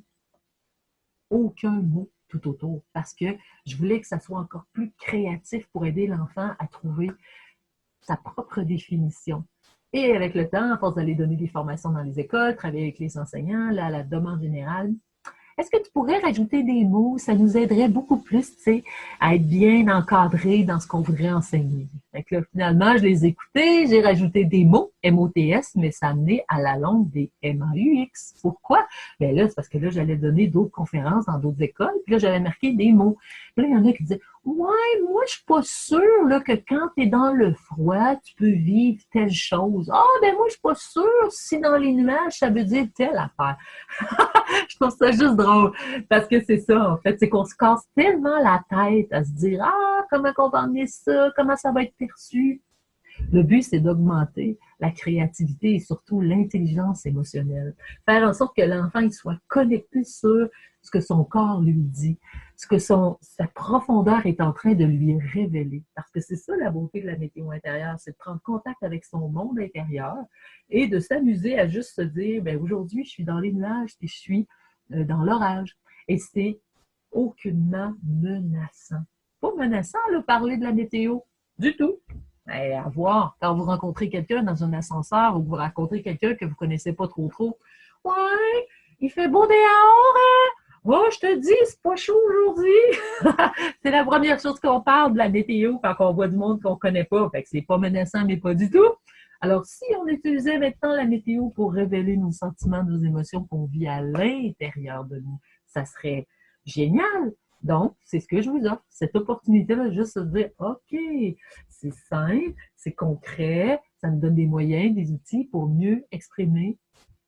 Speaker 1: mot tout autour, parce que je voulais que ça soit encore plus créatif pour aider l'enfant à trouver sa propre définition. Et avec le temps, à force d'aller donner des formations dans les écoles, travailler avec les enseignants, là, à la demande générale, est-ce que tu pourrais rajouter des mots? Ça nous aiderait beaucoup plus, tu sais, à être bien encadrés dans ce qu'on voudrait enseigner. Fait que là, finalement, je les ai écoutés, j'ai rajouté des mots, M-O-T-S, mais ça amenait à la longue des M-A-U-X. Pourquoi? Bien là, c'est parce que là, j'allais donner d'autres conférences dans d'autres écoles, puis là, j'avais marqué des mots. Puis là, il y en a qui disaient, Ouais, moi, je suis pas sûre là, que quand tu es dans le froid, tu peux vivre telle chose. Ah, ben moi, je suis pas sûre si dans les nuages, ça veut dire telle affaire. Je trouve ça juste drôle. Parce que c'est ça, en fait, c'est qu'on se casse tellement la tête à se dire ah, comment on va emmener ça, comment ça va être perçu. Le but, c'est d'augmenter la créativité et surtout l'intelligence émotionnelle. Faire en sorte que l'enfant il soit connecté sur ce que son corps lui dit, ce que sa profondeur est en train de lui révéler. Parce que c'est ça la beauté de la météo intérieure, c'est de prendre contact avec son monde intérieur et de s'amuser à juste se dire, ben aujourd'hui, je suis dans les nuages et je suis dans l'orage. Et c'est aucunement menaçant. Pas menaçant, là, parler de la météo, du tout. Ben, à voir, quand vous rencontrez quelqu'un dans un ascenseur ou que vous rencontrez quelqu'un que vous ne connaissez pas trop. Ouais, il fait beau dehors, hein? Ouais, je te dis, c'est pas chaud aujourd'hui. C'est la première chose qu'on parle de la météo quand on voit du monde qu'on ne connaît pas. Fait que c'est pas menaçant, mais pas du tout. Alors, si on utilisait maintenant la météo pour révéler nos sentiments, nos émotions qu'on vit à l'intérieur de nous, ça serait génial. Donc, c'est ce que je vous offre, cette opportunité-là, juste de dire, OK, c'est simple, c'est concret, ça nous donne des moyens, des outils pour mieux exprimer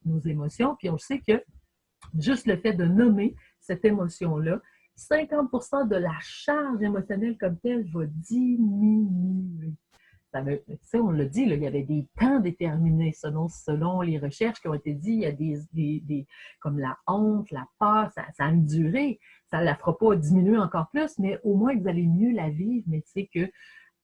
Speaker 1: nos émotions. Puis on sait que juste le fait de nommer cette émotion-là, 50% de la charge émotionnelle comme telle va diminuer. Ça, on l'a dit, là, il y avait des temps déterminés selon les recherches qui ont été dites. Il y a des comme la honte, la peur, ça a une durée. Ça ne la fera pas diminuer encore plus, mais au moins vous allez mieux la vivre. Mais c'est que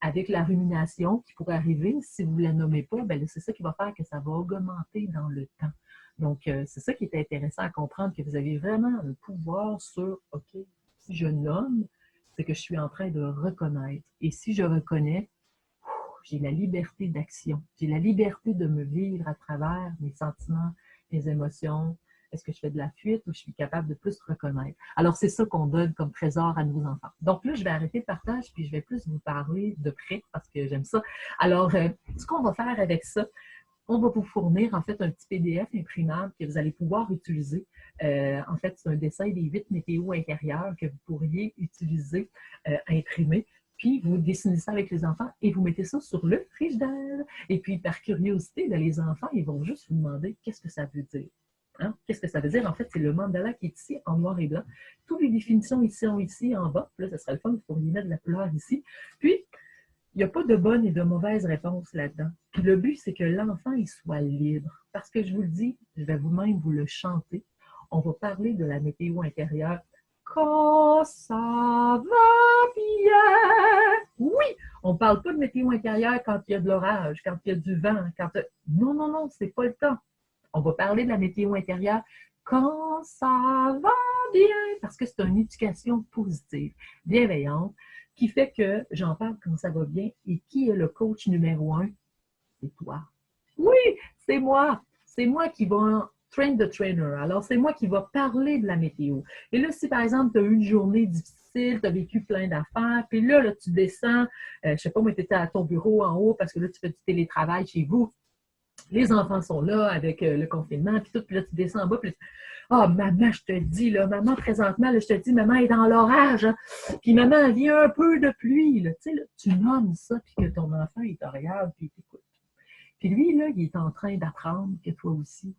Speaker 1: avec la rumination qui pourrait arriver, si vous ne la nommez pas, ben c'est ça qui va faire que ça va augmenter dans le temps. Donc, c'est ça qui est intéressant à comprendre, que vous avez vraiment un pouvoir sur, OK, si je nomme, c'est que je suis en train de reconnaître. Et si je reconnais, j'ai la liberté d'action. J'ai la liberté de me vivre à travers mes sentiments, mes émotions. Est-ce que je fais de la fuite ou je suis capable de plus reconnaître? Alors, c'est ça qu'on donne comme trésor à nos enfants. Donc là, je vais arrêter le partage puis je vais plus vous parler de près parce que j'aime ça. Alors, ce qu'on va faire avec ça, on va vous fournir en fait un petit PDF imprimable que vous allez pouvoir utiliser. En fait, c'est un dessin des 8 météos intérieures que vous pourriez utiliser, imprimer. Puis, vous dessinez ça avec les enfants et vous mettez ça sur le frigidaire. Et puis, par curiosité, les enfants, ils vont juste vous demander qu'est-ce que ça veut dire. Hein? Qu'est-ce que ça veut dire? En fait, c'est le mandala qui est ici en noir et blanc. Toutes les définitions ici sont ici en bas. Puis là, ça serait le fun, vous pourriez mettre de la couleur ici. Puis, il n'y a pas de bonne et de mauvaise réponse là-dedans. Puis le but, c'est que l'enfant, il soit libre. Parce que je vous le dis, je vais vous-même vous le chanter. On va parler de la météo intérieure. Quand ça va bien. Oui, on ne parle pas de météo intérieure quand il y a de l'orage, quand il y a du vent. Non, c'est pas le temps. On va parler de la météo intérieure quand ça va bien, parce que c'est une éducation positive, bienveillante, qui fait que j'en parle quand ça va bien. Et qui est le coach numéro 1? C'est toi. Oui, c'est moi. C'est moi qui va train the trainer. Alors, c'est moi qui va parler de la météo. Et là, si par exemple, tu as eu une journée difficile, tu as vécu plein d'affaires, puis là, tu descends, je ne sais pas, mais tu étais à ton bureau en haut parce que là, tu fais du télétravail chez vous. Les enfants sont là avec le confinement, puis tout, puis là, tu descends en bas, puis ah, maman, je te dis, là, maman, présentement, là, je te dis, maman est dans l'orage, hein, puis maman, il vient un peu de pluie, là, tu sais, là, tu nommes ça, puis que ton enfant, il te regarde, puis il t'écoute. Puis lui, là, il est en train d'apprendre que toi aussi,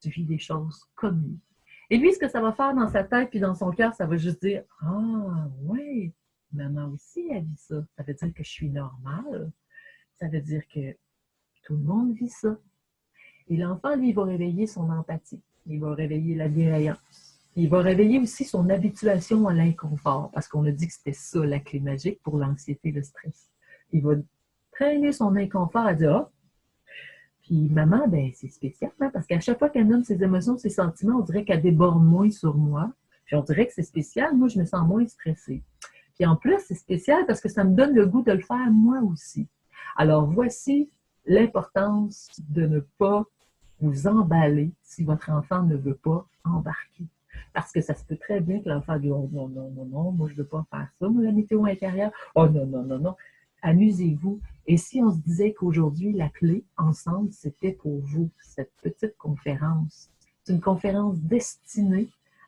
Speaker 1: tu vis des choses comme lui. Et lui, ce que ça va faire dans sa tête, puis dans son cœur, ça va juste dire, ah, ouais, maman aussi, elle vit ça. Ça veut dire que je suis normale. Ça veut dire que tout le monde vit ça. Et l'enfant, lui, il va réveiller son empathie. Il va réveiller la bienveillance. Il va réveiller aussi son habituation à l'inconfort, parce qu'on a dit que c'était ça la clé magique pour l'anxiété et le stress. Il va traîner son inconfort à dire « Ah! » Puis maman, ben c'est spécial, hein, parce qu'à chaque fois qu'elle nomme ses émotions, ses sentiments, on dirait qu'elle déborde moins sur moi. Puis on dirait que c'est spécial, moi, je me sens moins stressée. Puis en plus, c'est spécial parce que ça me donne le goût de le faire moi aussi. Alors voici l'importance de ne pas vous emballer si votre enfant ne veut pas embarquer. Parce que ça se peut très bien que l'enfant dise oh, non, moi je ne veux pas faire ça, moi la météo intérieure. Oh non. Amusez-vous. Et si on se disait qu'aujourd'hui, la clé, ensemble, c'était pour vous, cette petite conférence. C'est une conférence destinée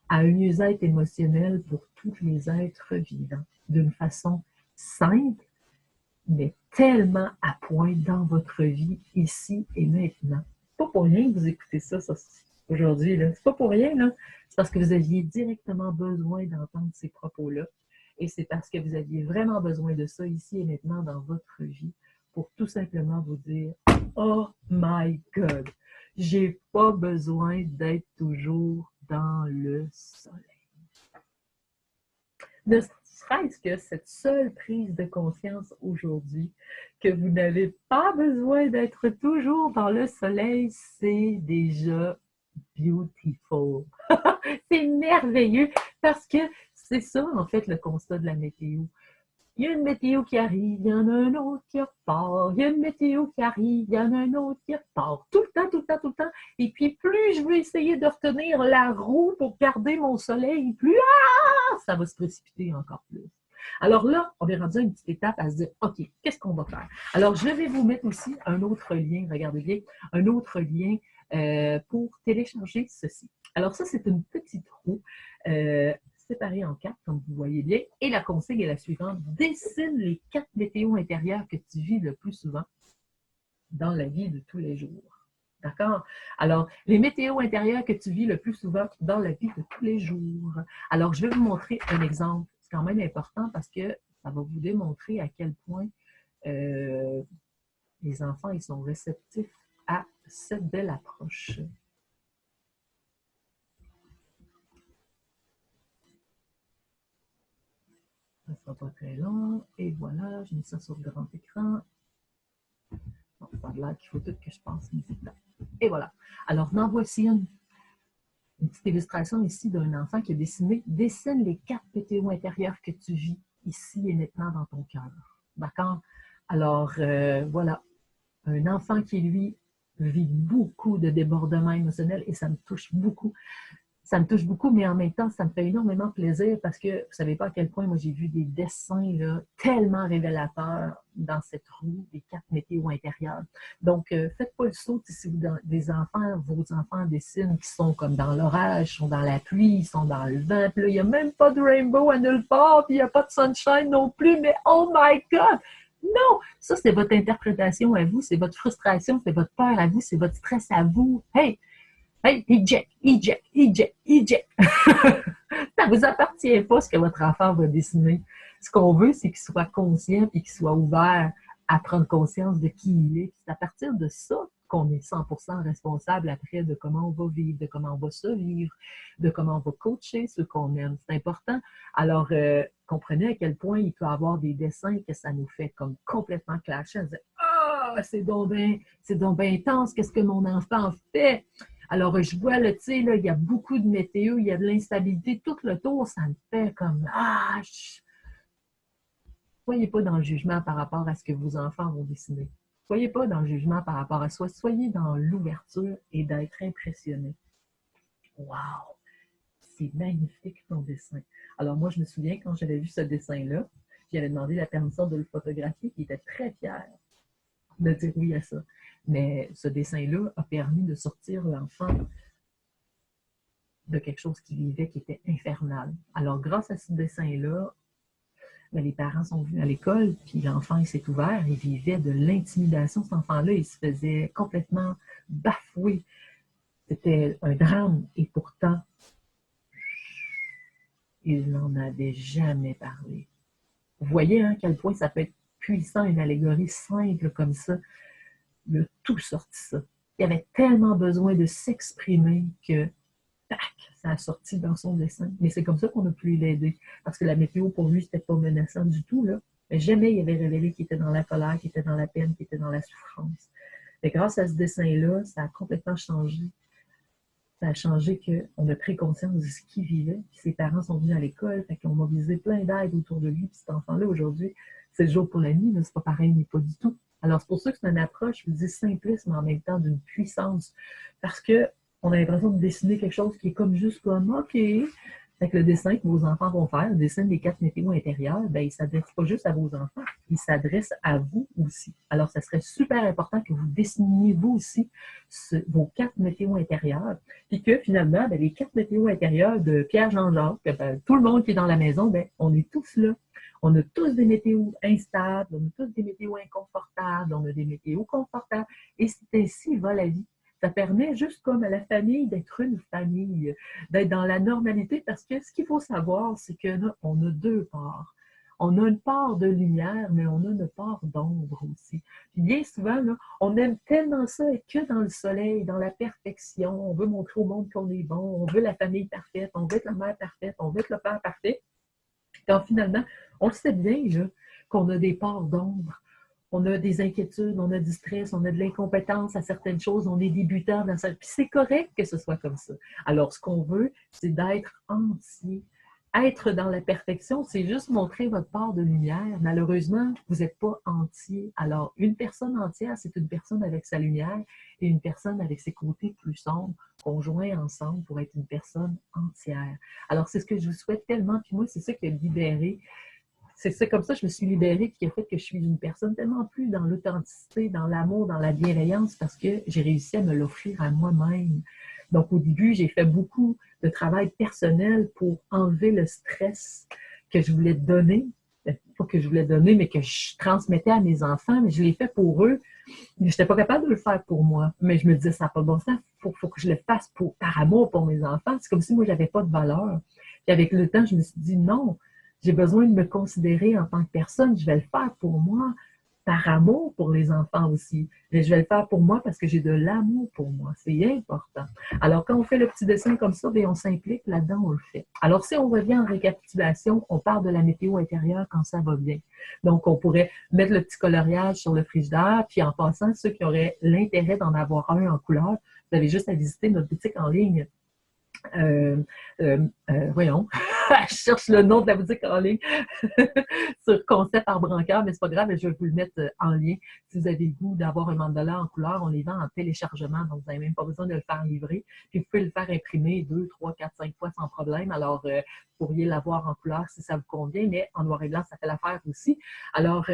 Speaker 1: à un mieux-être émotionnel pour tous tous les êtres vivants d'une façon simple, mais tellement à point dans votre vie, ici et maintenant. C'est pas pour rien que vous écoutez ça aujourd'hui. C'est pas pour rien, là. C'est parce que vous aviez directement besoin d'entendre ces propos-là. Et c'est parce que vous aviez vraiment besoin de ça ici et maintenant dans votre vie pour tout simplement vous dire « Oh my God! J'ai pas besoin d'être toujours dans le soleil. » Ne serait-ce que cette seule prise de conscience aujourd'hui que vous n'avez pas besoin d'être toujours dans le soleil, c'est déjà beautiful. C'est merveilleux parce que c'est ça, en fait, le constat de la météo. Il y a une météo qui arrive, il y en a un autre qui repart. Il y a une météo qui arrive, il y en a un autre qui repart. Tout le temps, tout le temps, tout le temps. Et puis, plus je veux essayer de retenir la roue pour garder mon soleil, plus ça va se précipiter encore plus. Alors là, on est rendu à une petite étape à se dire, OK, qu'est-ce qu'on va faire? Alors, je vais vous mettre aussi un autre lien, regardez bien, un autre lien pour télécharger ceci. Alors ça, c'est une petite roue séparée en 4, comme vous voyez bien. Et la consigne est la suivante. Dessine les 4 météos intérieures que tu vis le plus souvent dans la vie de tous les jours. D'accord? Alors, les météos intérieures que tu vis le plus souvent dans la vie de tous les jours. Alors, je vais vous montrer un exemple. C'est quand même important parce que ça va vous démontrer à quel point les enfants ils sont réceptifs à cette belle approche. Ça ne sera pas très long. Et voilà, j'ai mis ça sur le grand écran. Bon, ça a l'air qu'il faut tout que je passe mes étapes. Et voilà. Alors, en voici une petite illustration ici d'un enfant qui a dessiné. Dessine les 4 météos intérieures que tu vis ici et maintenant dans ton cœur. D'accord? Alors, voilà. Un enfant qui, lui, vit beaucoup de débordements émotionnels et ça me touche beaucoup. Ça me touche beaucoup, mais en même temps, ça me fait énormément plaisir parce que vous ne savez pas à quel point moi j'ai vu des dessins là, tellement révélateurs dans cette roue des 4 météos intérieures. Donc, faites pas le saut si vous, des enfants, vos enfants dessinent qui sont comme dans l'orage, sont dans la pluie, ils sont dans le vent, puis là, il n'y a même pas de rainbow à nulle part, puis il n'y a pas de sunshine non plus, mais oh my God! Non! Ça, c'est votre interprétation à vous, c'est votre frustration, c'est votre peur à vous, c'est votre stress à vous. Hey! Hey, eject, eject, eject, eject. Ça ne vous appartient pas ce que votre enfant va dessiner. Ce qu'on veut, c'est qu'il soit conscient et qu'il soit ouvert à prendre conscience de qui il est. C'est à partir de ça qu'on est 100% responsable après de comment on va vivre, de comment on va se vivre, de comment on va coacher ceux qu'on aime. C'est important. Alors, comprenez à quel point il peut y avoir des dessins que ça nous fait comme complètement clasher. Ah, c'est donc bien intense, qu'est-ce que mon enfant fait? Alors, je vois, là, tu sais, là, il y a beaucoup de météo, il y a de l'instabilité, tout le tour, ça me fait comme, soyez pas dans le jugement par rapport à ce que vos enfants vont dessiner. Soyez pas dans le jugement par rapport à soi, soyez dans l'ouverture et d'être impressionné. Wow! C'est magnifique ton dessin. Alors, moi, je me souviens, quand j'avais vu ce dessin-là, j'avais demandé la permission de le photographier, qui était très fier de dire oui à ça. Mais ce dessin-là a permis de sortir l'enfant de quelque chose qu'il vivait qui était infernal. Alors, grâce à ce dessin-là, ben, les parents sont venus à l'école, puis l'enfant, il s'est ouvert, il vivait de l'intimidation. Cet enfant-là, il se faisait complètement bafouer. C'était un drame, et pourtant, il n'en avait jamais parlé. Vous voyez à quel point ça peut être puissant, une allégorie simple comme ça. Il a tout sorti ça. Il avait tellement besoin de s'exprimer que, tac, ça a sorti dans son dessin. Mais c'est comme ça qu'on a pu l'aider. Parce que la météo, pour lui, c'était pas menaçant du tout, là. Mais jamais il avait révélé qu'il était dans la colère, qu'il était dans la peine, qu'il était dans la souffrance. Et grâce à ce dessin-là, ça a complètement changé. Ça a changé qu'on a pris conscience de ce qu'il vivait. Puis ses parents sont venus à l'école, fait qu'ils ont mobilisé plein d'aide autour de lui. Puis cet enfant-là, aujourd'hui, c'est le jour pour la nuit, c'est pas pareil, mais pas du tout. Alors, c'est pour ça que c'est une approche, je vous dis, simpliste, mais en même temps d'une puissance. Parce qu'on a l'impression de dessiner quelque chose qui est comme juste comme, OK, Fait que le dessin que vos enfants vont faire, le dessin des 4 météos intérieures, ben, il ne s'adresse pas juste à vos enfants, il s'adresse à vous aussi. Alors, ça serait super important que vous dessiniez vous aussi vos 4 météos intérieures, puis que finalement, ben, les 4 météos intérieures de Pierre-Jean-Jacques, ben, tout le monde qui est dans la maison, ben, on est tous là. On a tous des météos instables, on a tous des météos inconfortables, on a des météos confortables, et c'est ainsi va la vie. Ça permet juste comme à la famille d'être une famille, d'être dans la normalité, parce que ce qu'il faut savoir, c'est qu'on a deux parts. On a une part de lumière, mais on a une part d'ombre aussi. Puis bien souvent, là, on aime tellement ça être que dans le soleil, dans la perfection. On veut montrer au monde qu'on est bon, on veut la famille parfaite, on veut être la mère parfaite, on veut être le père parfait. Quand finalement, on le sait bien qu'on a des parts d'ombre. On a des inquiétudes, on a du stress, on a de l'incompétence à certaines choses, on est débutant dans ça. Puis c'est correct que ce soit comme ça. Alors, ce qu'on veut, c'est d'être entier. Être dans la perfection, c'est juste montrer votre part de lumière. Malheureusement, vous n'êtes pas entier. Alors, une personne entière, c'est une personne avec sa lumière et une personne avec ses côtés plus sombres qu'on joint ensemble pour être une personne entière. Alors, c'est ce que je vous souhaite tellement. Puis moi, c'est ça qui a libéré. C'est comme ça que je me suis libérée, qui a fait que je suis une personne tellement plus dans l'authenticité, dans l'amour, dans la bienveillance, parce que j'ai réussi à me l'offrir à moi-même. Donc, au début, j'ai fait beaucoup de travail personnel pour enlever le stress que je voulais donner. Pas que je voulais donner, mais que je transmettais à mes enfants, mais je l'ai fait pour eux. Je n'étais pas capable de le faire pour moi. Mais je me disais, ça n'a pas de bon sens, faut que je le fasse par amour pour mes enfants. C'est comme si moi, je n'avais pas de valeur. Puis avec le temps, je me suis dit, non, j'ai besoin de me considérer en tant que personne. Je vais le faire pour moi, par amour pour les enfants aussi. Mais je vais le faire pour moi parce que j'ai de l'amour pour moi. C'est important. Alors, quand on fait le petit dessin comme ça, bien, on s'implique là-dedans, on le fait. Alors, si on revient en récapitulation, on parle de la météo intérieure quand ça va bien. Donc, on pourrait mettre le petit coloriage sur le frigidaire, puis en passant, ceux qui auraient l'intérêt d'en avoir un en couleur, vous avez juste à visiter notre boutique en ligne. Voyons, je cherche le nom de la boutique en ligne sur Concept Arbre en Cœur, mais c'est pas grave, je vais vous le mettre en lien. Si vous avez le goût d'avoir un mandala en couleur, on les vend en téléchargement, donc vous n'avez même pas besoin de le faire livrer. Puis vous pouvez le faire imprimer 2, 3, 4, 5 fois sans problème. Alors, vous pourriez l'avoir en couleur si ça vous convient, mais en noir et blanc, ça fait l'affaire aussi. Alors,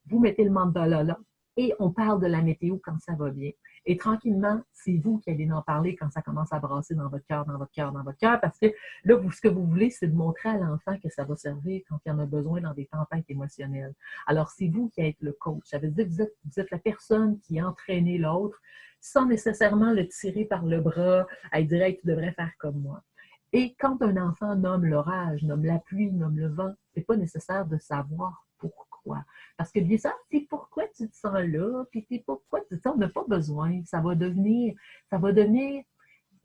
Speaker 1: vous mettez le mandala là et on parle de la météo quand ça va bien. Et tranquillement, c'est vous qui allez en parler quand ça commence à brasser dans votre cœur, dans votre cœur, dans votre cœur, parce que là, ce que vous voulez, c'est de montrer à l'enfant que ça va servir quand il en a besoin dans des tempêtes émotionnelles. Alors, c'est vous qui êtes le coach. Ça veut dire que vous êtes la personne qui entraîne l'autre sans nécessairement le tirer par le bras, à dire hey, tu devrais faire comme moi. Et quand un enfant nomme l'orage, nomme la pluie, nomme le vent, c'est pas nécessaire de savoir pourquoi. Parce que bien ça, c'est pourquoi tu te sens là, puis c'est pourquoi tu te sens, on n'a pas besoin. Ça va devenir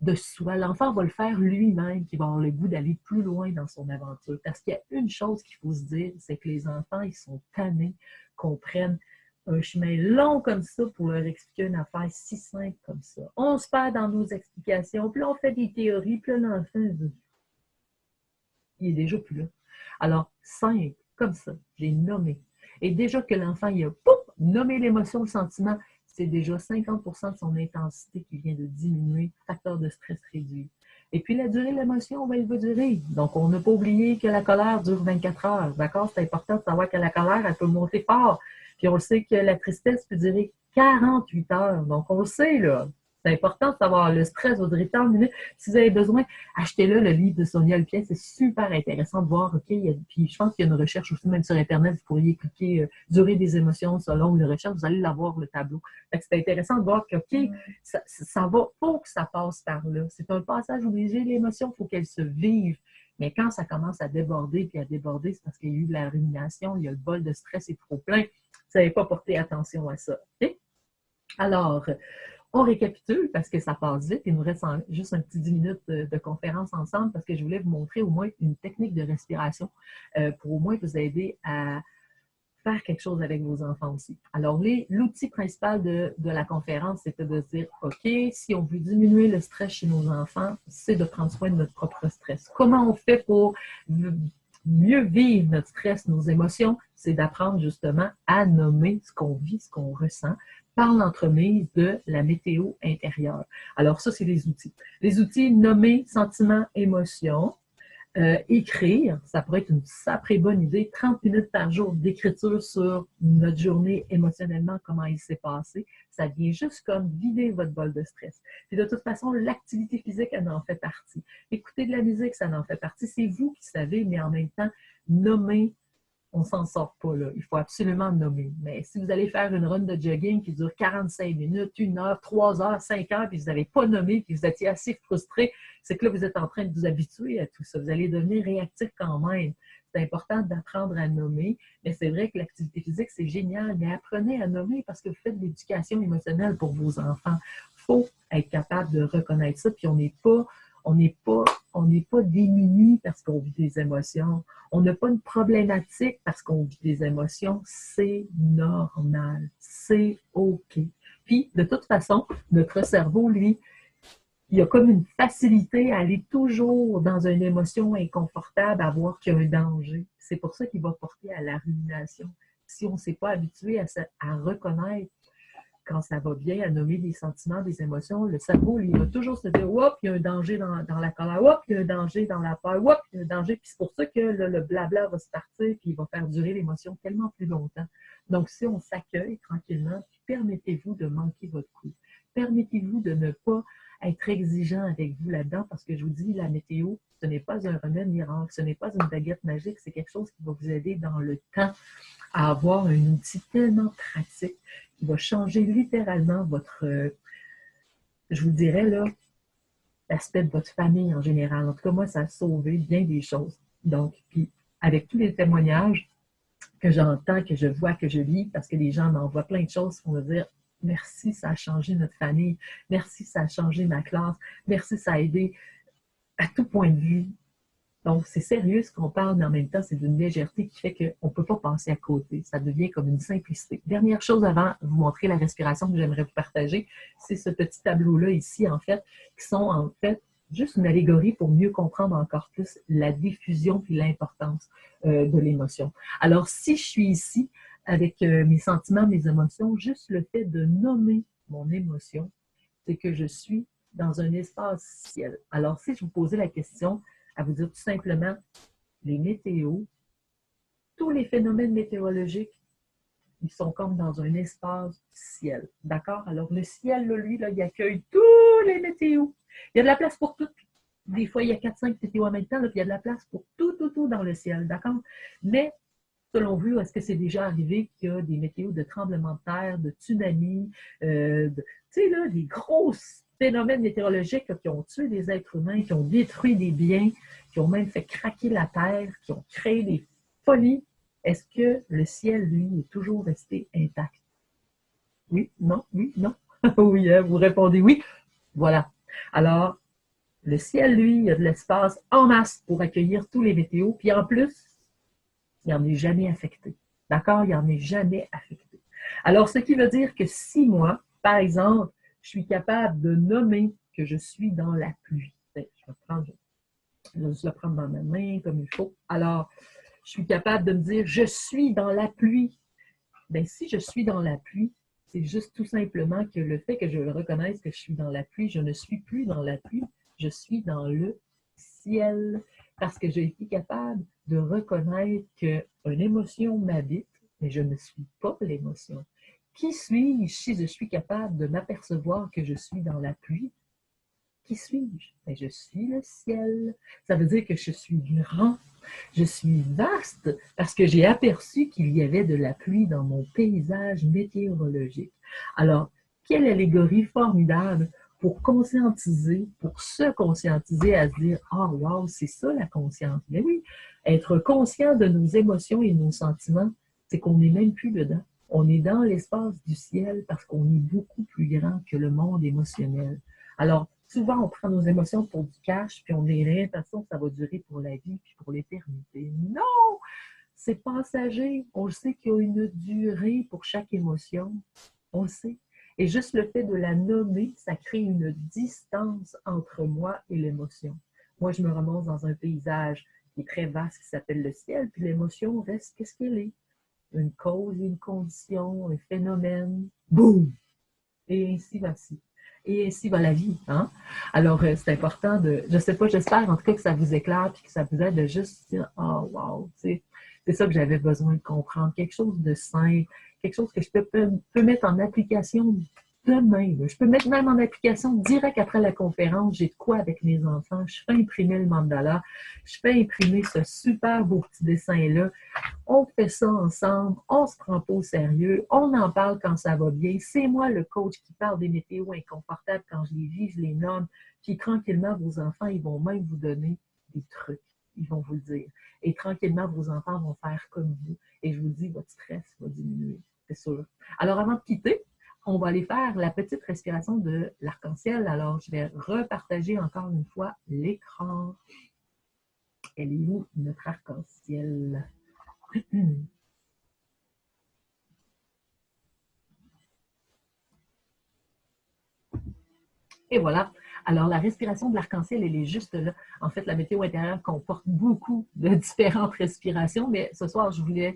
Speaker 1: de soi. L'enfant va le faire lui-même, qui va avoir le goût d'aller plus loin dans son aventure. Parce qu'il y a une chose qu'il faut se dire, c'est que les enfants, ils sont tannés qu'on prenne un chemin long comme ça pour leur expliquer une affaire si simple comme ça. On se perd dans nos explications, puis on fait des théories, puis l'enfant, il est déjà plus là. Alors, simple, comme ça, j'ai nommé. Et déjà que l'enfant, il a nommé l'émotion, le sentiment, c'est déjà 50% de son intensité qui vient de diminuer, facteur de stress réduit. Et puis la durée de l'émotion, ben, elle va durer. Donc, on n'a pas oublié que la colère dure 24 heures. D'accord? C'est important de savoir que la colère, elle peut monter fort. Puis on le sait que la tristesse peut durer 48 heures. Donc, on le sait, là. C'est important de savoir le stress va durer tant de minutes. Si vous avez besoin, achetez-le, le livre de Sonia Lepien. C'est super intéressant de voir, OK, puis je pense qu'il y a une recherche aussi, même sur Internet, vous pourriez cliquer durée des émotions selon une recherche, vous allez l'avoir, le tableau. C'est intéressant de voir que, OK, ça va, faut que ça passe par là. C'est un passage obligé, l'émotion, il faut qu'elle se vive. Mais quand ça commence à déborder, puis à déborder, c'est parce qu'il y a eu de la rumination, il y a le bol de stress et trop plein. Vous n'avez pas porté attention à ça. OK? Alors, on récapitule parce que ça passe vite. Il nous reste juste un petit 10 minutes de conférence ensemble parce que je voulais vous montrer au moins une technique de respiration pour au moins vous aider à faire quelque chose avec vos enfants aussi. Alors, l'outil principal de la conférence, c'était de dire, OK, si on veut diminuer le stress chez nos enfants, c'est de prendre soin de notre propre stress. Comment on fait pour mieux vivre notre stress, nos émotions? C'est d'apprendre justement à nommer ce qu'on vit, ce qu'on ressent, par l'entremise de la météo intérieure. Alors ça, c'est les outils. Les outils nommés sentiments, émotions. Écrire, ça pourrait être une sacrée bonne idée, 30 minutes par jour d'écriture sur notre journée émotionnellement, comment il s'est passé. Ça vient juste comme vider votre bol de stress. Puis de toute façon, l'activité physique, elle en fait partie. Écouter de la musique, ça en fait partie. C'est vous qui savez, mais en même temps, nommer, on s'en sort pas là. Il faut absolument nommer. Mais si vous allez faire une run de jogging qui dure 45 minutes, 1 heure, 3 heures, 5 heures, puis vous n'avez pas nommé, puis vous étiez assez frustré, c'est que là, vous êtes en train de vous habituer à tout ça. Vous allez devenir réactif quand même. C'est important d'apprendre à nommer, mais c'est vrai que l'activité physique, c'est génial, mais apprenez à nommer parce que vous faites de l'éducation émotionnelle pour vos enfants. Il faut être capable de reconnaître ça, puis on n'est pas, on n'est pas démunis parce qu'on vit des émotions. On n'a pas une problématique parce qu'on vit des émotions. C'est normal. C'est OK. Puis, de toute façon, notre cerveau, lui, il a comme une facilité à aller toujours dans une émotion inconfortable, à voir qu'il y a un danger. C'est pour ça qu'il va porter à la rumination. Si on ne s'est pas habitué à reconnaître quand ça va bien, à nommer des sentiments, des émotions, le cerveau, lui, va toujours se dire, oups, il y a un danger dans la colère, oups, il y a un danger dans la peur, oups, il y a un danger. Puis c'est pour ça que là, le blabla va se partir, puis il va faire durer l'émotion tellement plus longtemps. Donc, si on s'accueille tranquillement, puis permettez-vous de manquer votre coup. Permettez-vous de ne pas être exigeant avec vous là-dedans, parce que je vous dis, la météo, ce n'est pas un remède miracle, ce n'est pas une baguette magique, c'est quelque chose qui va vous aider dans le temps à avoir un outil tellement pratique qui va changer littéralement votre, je vous dirais, là, l'aspect de votre famille en général. En tout cas, moi, ça a sauvé bien des choses. Donc, puis, avec tous les témoignages que j'entends, que je vois, que je lis, parce que les gens m'envoient plein de choses pour me dire merci, ça a changé notre famille. Merci, ça a changé ma classe. Merci, ça a aidé à tout point de vue. Donc, c'est sérieux ce qu'on parle, mais en même temps, c'est d'une légèreté qui fait qu'on ne peut pas passer à côté. Ça devient comme une simplicité. Dernière chose avant de vous montrer la respiration que j'aimerais vous partager, c'est ce petit tableau-là ici, en fait, qui sont en fait juste une allégorie pour mieux comprendre encore plus la diffusion et l'importance de l'émotion. Alors, si je suis ici avec mes sentiments, mes émotions, juste le fait de nommer mon émotion, c'est que je suis dans un espace ciel. Alors, si je vous posais la question, à vous dire tout simplement, les météos, tous les phénomènes météorologiques, ils sont comme dans un espace ciel. D'accord? Alors, le ciel, là, lui, là, il accueille tous les météos. Il y a de la place pour tout. Des fois, il y a 4-5 météos en même temps, là, puis il y a de la place pour tout dans le ciel. D'accord? Mais, selon vous, est-ce que c'est déjà arrivé qu'il y a des météos de tremblements de terre, de tsunamis, tu sais, là, des grosses phénomènes météorologiques là, qui ont tué des êtres humains, qui ont détruit des biens, qui ont même fait craquer la terre, qui ont créé des folies? Est-ce que le ciel, lui, est toujours resté intact? Oui, non, oui, non. Oui, hein, vous répondez oui. Voilà. Alors, le ciel, lui, il y a de l'espace en masse pour accueillir tous les météos. Puis en plus, il n'en est jamais affecté. D'accord? Il n'en est jamais affecté. Alors, ce qui veut dire que si moi, par exemple, je suis capable de nommer que je suis dans la pluie, je vais juste le prendre dans ma main comme il faut. Alors, je suis capable de me dire, je suis dans la pluie. Bien, si je suis dans la pluie, c'est juste tout simplement que le fait que je le reconnaisse que je suis dans la pluie, je ne suis plus dans la pluie, je suis dans le ciel. Parce que j'ai été capable de reconnaître qu'une émotion m'habite, mais je ne suis pas l'émotion. Qui suis-je si je suis capable de m'apercevoir que je suis dans la pluie? Qui suis-je? Ben, je suis le ciel. Ça veut dire que je suis grand, je suis vaste, parce que j'ai aperçu qu'il y avait de la pluie dans mon paysage météorologique. Alors, quelle allégorie formidable pour conscientiser, pour se conscientiser à se dire « Ah, wow, c'est ça la conscience! » Mais oui, être conscient de nos émotions et nos sentiments, c'est qu'on n'est même plus dedans. On est dans l'espace du ciel parce qu'on est beaucoup plus grand que le monde émotionnel. Alors, souvent, on prend nos émotions pour du cash, puis on est rien, de toute façon, ça va durer pour la vie, puis pour l'éternité. Non! C'est passager. On le sait qu'il y a une durée pour chaque émotion. On le sait. Et juste le fait de la nommer, ça crée une distance entre moi et l'émotion. Moi, je me remonte dans un paysage qui est très vaste, qui s'appelle le ciel, puis l'émotion reste qu'est-ce qu'elle est. Une cause, une condition, un phénomène, boum! Et ainsi va-ci. Et ainsi va la vie. Hein? Alors, c'est important de, je sais pas, j'espère en tout cas que ça vous éclaire et que ça vous aide de juste dire, oh wow, c'est ça que j'avais besoin de comprendre, quelque chose de simple, quelque chose que je peux mettre en application demain. Là. Je peux mettre même en application direct après la conférence. J'ai de quoi avec mes enfants. Je fais imprimer le mandala. Je fais imprimer ce super beau petit dessin-là. On fait ça ensemble. On se prend pas au sérieux. On en parle quand ça va bien. C'est moi le coach qui parle des météos inconfortables quand je les vis, je les nomme. Puis tranquillement, vos enfants, ils vont même vous donner des trucs. Ils vont vous le dire. Et tranquillement, vos enfants vont faire comme vous. Et je vous dis, votre stress va diminuer. C'est sûr. Alors, avant de quitter, on va aller faire la petite respiration de l'arc-en-ciel. Alors, je vais repartager encore une fois l'écran. Elle est où, notre arc-en-ciel? Et voilà. Alors, la respiration de l'arc-en-ciel, elle est juste là. En fait, la météo intérieure comporte beaucoup de différentes respirations, mais ce soir, je voulais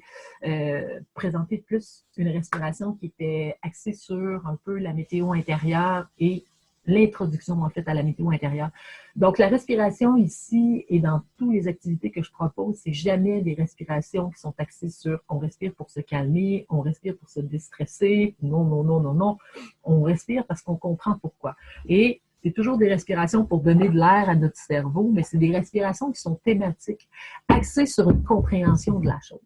Speaker 1: présenter plus une respiration qui était axée sur un peu la météo intérieure et l'introduction, en fait, à la météo intérieure. Donc, la respiration ici et dans toutes les activités que je propose, c'est jamais des respirations qui sont axées sur on respire pour se calmer, on respire pour se déstresser. Non, non, non, non, non. On respire parce qu'on comprend pourquoi. Et c'est toujours des respirations pour donner de l'air à notre cerveau, mais c'est des respirations qui sont thématiques, axées sur une compréhension de la chose.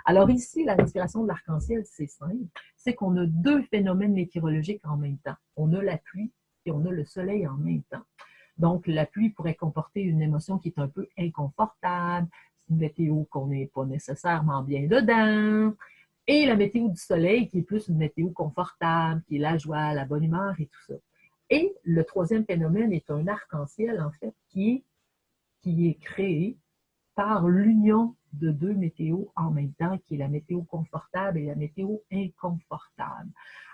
Speaker 1: Alors ici, la respiration de l'arc-en-ciel, c'est simple, c'est qu'on a deux phénomènes météorologiques en même temps. On a la pluie et on a le soleil en même temps. Donc, la pluie pourrait comporter une émotion qui est un peu inconfortable, c'est une météo qu'on n'est pas nécessairement bien dedans, et la météo du soleil qui est plus une météo confortable, qui est la joie, la bonne humeur et tout ça. Et le troisième phénomène est un arc-en-ciel, en fait, qui est créé par l'union de deux météos en même temps, qui est la météo confortable et la météo inconfortable.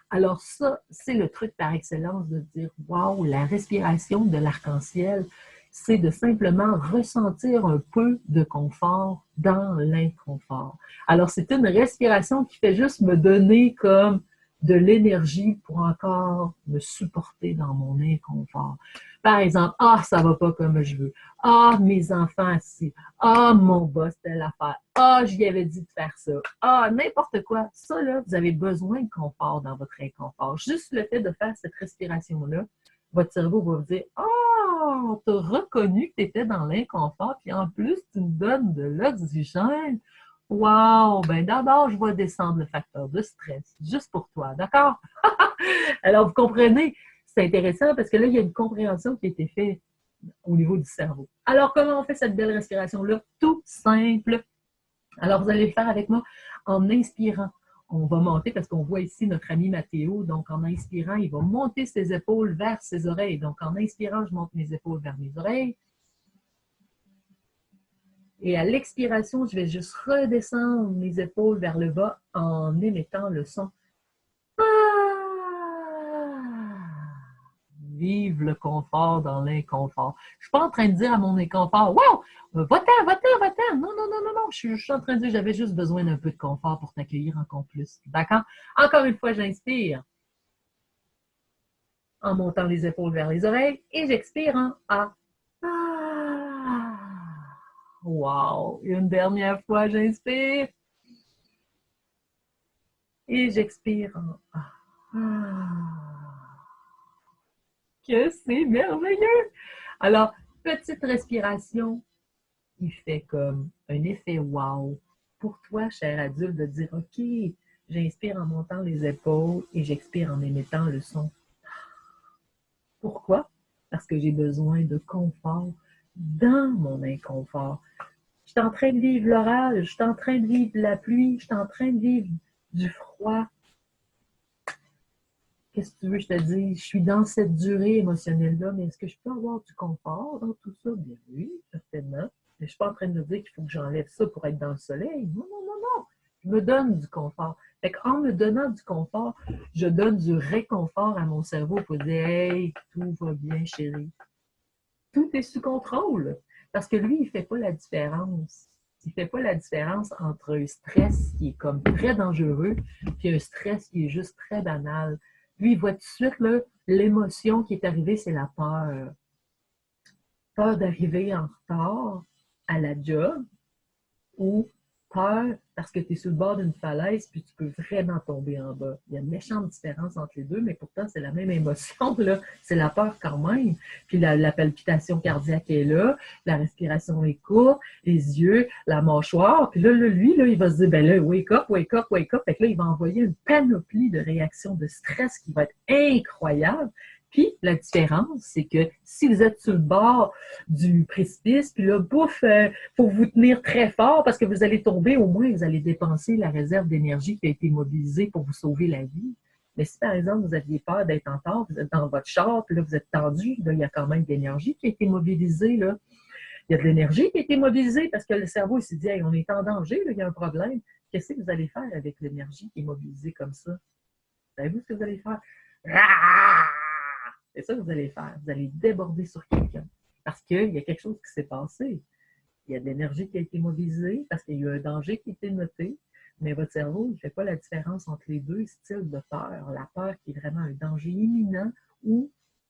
Speaker 1: Alors ça, c'est le truc par excellence de dire, waouh, la respiration de l'arc-en-ciel, c'est de simplement ressentir un peu de confort dans l'inconfort. Alors c'est une respiration qui fait juste me donner comme de l'énergie pour encore me supporter dans mon inconfort. Par exemple, ah, ça va pas comme je veux. Ah, mes enfants assis. Ah, mon boss, telle affaire. Ah, j'y avais dit de faire ça. Ah, n'importe quoi. Ça, là, vous avez besoin de confort dans votre inconfort. Juste le fait de faire cette respiration-là, votre cerveau va vous dire, ah, t'as reconnu que tu étais dans l'inconfort, puis en plus, tu me donnes de l'oxygène. Wow! Ben d'abord, je vais descendre le facteur de stress, juste pour toi, d'accord? Alors, vous comprenez, c'est intéressant parce que là, il y a une compréhension qui a été faite au niveau du cerveau. Alors, comment on fait cette belle respiration-là? Tout simple. Alors, vous allez le faire avec moi en inspirant. On va monter parce qu'on voit ici notre ami Mathéo. Donc, en inspirant, il va monter ses épaules vers ses oreilles. Donc, en inspirant, je monte mes épaules vers mes oreilles. Et à l'expiration, je vais juste redescendre mes épaules vers le bas en émettant le son. Vive le confort dans l'inconfort. Je ne suis pas en train de dire à mon inconfort, wow, va-t'en, va-t'en, va-t'en. Non, non, non, non, non. Je suis en train de dire, j'avais juste besoin d'un peu de confort pour t'accueillir encore plus. D'accord? Encore une fois, j'inspire en montant les épaules vers les oreilles et j'expire en A. Wow! Une dernière fois, j'inspire et j'expire en A. Que c'est merveilleux! Alors, petite respiration qui fait comme un effet wow pour toi, cher adulte, de dire OK, j'inspire en montant les épaules et j'expire en émettant le son. Pourquoi? Parce que j'ai besoin de confort dans mon inconfort. Je suis en train de vivre l'orage, je suis en train de vivre la pluie, je suis en train de vivre du froid. Qu'est-ce que tu veux que je te dise? Je suis dans cette durée émotionnelle-là, mais est-ce que je peux avoir du confort dans tout ça? Bien oui, certainement. Mais je ne suis pas en train de me dire qu'il faut que j'enlève ça pour être dans le soleil. Non, non, non, non. Je me donne du confort. Fait qu'en me donnant du confort, je donne du réconfort à mon cerveau pour dire hey, tout va bien, chérie. Tout est sous contrôle. Parce que lui, il ne fait pas la différence. Il ne fait pas la différence entre un stress qui est comme très dangereux et un stress qui est juste très banal. Lui, il voit tout de suite, là, l'émotion qui est arrivée, c'est la peur. Peur d'arriver en retard à la job ou peur parce que tu es sur le bord d'une falaise puis tu peux vraiment tomber en bas. Il y a une méchante différence entre les deux, mais pourtant, c'est la même émotion, là. C'est la peur quand même. Puis la palpitation cardiaque est là, la respiration est courte, les yeux, la mâchoire. Puis là, lui, là, il va se dire, ben là, wake up, wake up, wake up. Fait que là, il va envoyer une panoplie de réactions de stress qui va être incroyable. Puis, la différence, c'est que si vous êtes sur le bord du précipice, puis là, bouf, faut vous tenir très fort parce que vous allez tomber, au moins, vous allez dépenser la réserve d'énergie qui a été mobilisée pour vous sauver la vie. Mais si, par exemple, vous aviez peur d'être en retard, vous êtes dans votre char, puis là, vous êtes tendu, là, il y a quand même de l'énergie qui a été mobilisée, là. Il y a de l'énergie qui a été mobilisée parce que le cerveau, il s'est dit, hey, on est en danger, là, il y a un problème. Qu'est-ce que vous allez faire avec l'énergie qui est mobilisée comme ça? Savez-vous ce que vous allez faire? C'est ça que vous allez faire. Vous allez déborder sur quelqu'un. Parce qu'il y a quelque chose qui s'est passé. Il y a de l'énergie qui a été mobilisée parce qu'il y a eu un danger qui a été noté. Mais votre cerveau ne fait pas la différence entre les deux styles de peur. La peur qui est vraiment un danger imminent ou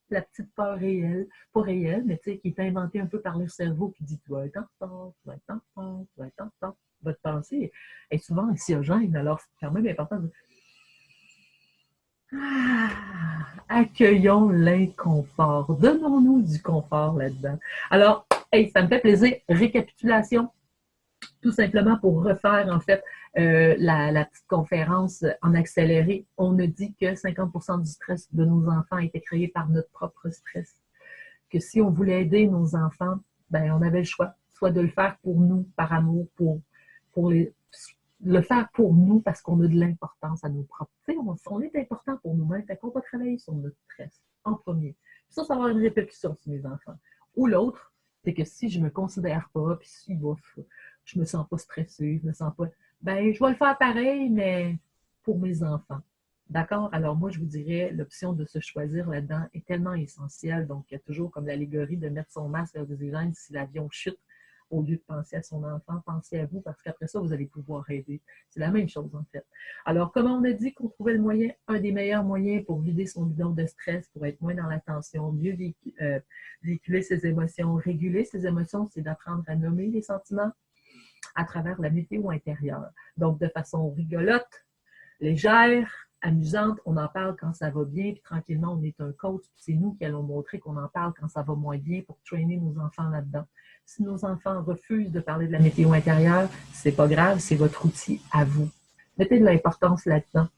Speaker 1: la petite peur réelle, pas réelle, mais qui est inventée un peu par le cerveau qui dit tu vas être en retard, tu vas être en retard, tu vas être en retard. Votre pensée est souvent anxiogène. Alors, c'est quand même important de accueillons l'inconfort. Donnons-nous du confort là-dedans. Alors, hey, ça me fait plaisir. Récapitulation, tout simplement pour refaire en fait la petite conférence en accéléré. On a dit que 50% du stress de nos enfants était créé par notre propre stress. Que si on voulait aider nos enfants, ben on avait le choix, soit de le faire pour nous, par amour, pour le faire pour nous parce qu'on a de l'importance à nos propres. On est important pour nous-mêmes, fait qu'on va travailler sur notre stress en premier. Puis ça va avoir une répercussion sur mes enfants. Ou l'autre, c'est que si je ne me considère pas, puis si je ne me sens pas stressée, je ne me sens pas, ben je vais le faire pareil, mais pour mes enfants. D'accord? Alors moi, je vous dirais, l'option de se choisir là-dedans est tellement essentielle. Donc, il y a toujours comme l'allégorie de mettre son masque à l'oxygène si l'avion chute. Au lieu de penser à son enfant, pensez à vous parce qu'après ça, vous allez pouvoir aider. C'est la même chose en fait. Alors, comme on a dit qu'on trouvait le moyen, un des meilleurs moyens pour vider son bidon de stress, pour être moins dans la tension, mieux véhiculer ses émotions, réguler ses émotions, c'est d'apprendre à nommer les sentiments à travers la météo intérieure. Donc, de façon rigolote, légère, amusante, on en parle quand ça va bien, puis tranquillement, on est un coach, puis c'est nous qui allons montrer qu'on en parle quand ça va moins bien pour traîner nos enfants là-dedans. Si nos enfants refusent de parler de la météo intérieure, c'est pas grave, c'est votre outil à vous. Mettez de l'importance là-dedans.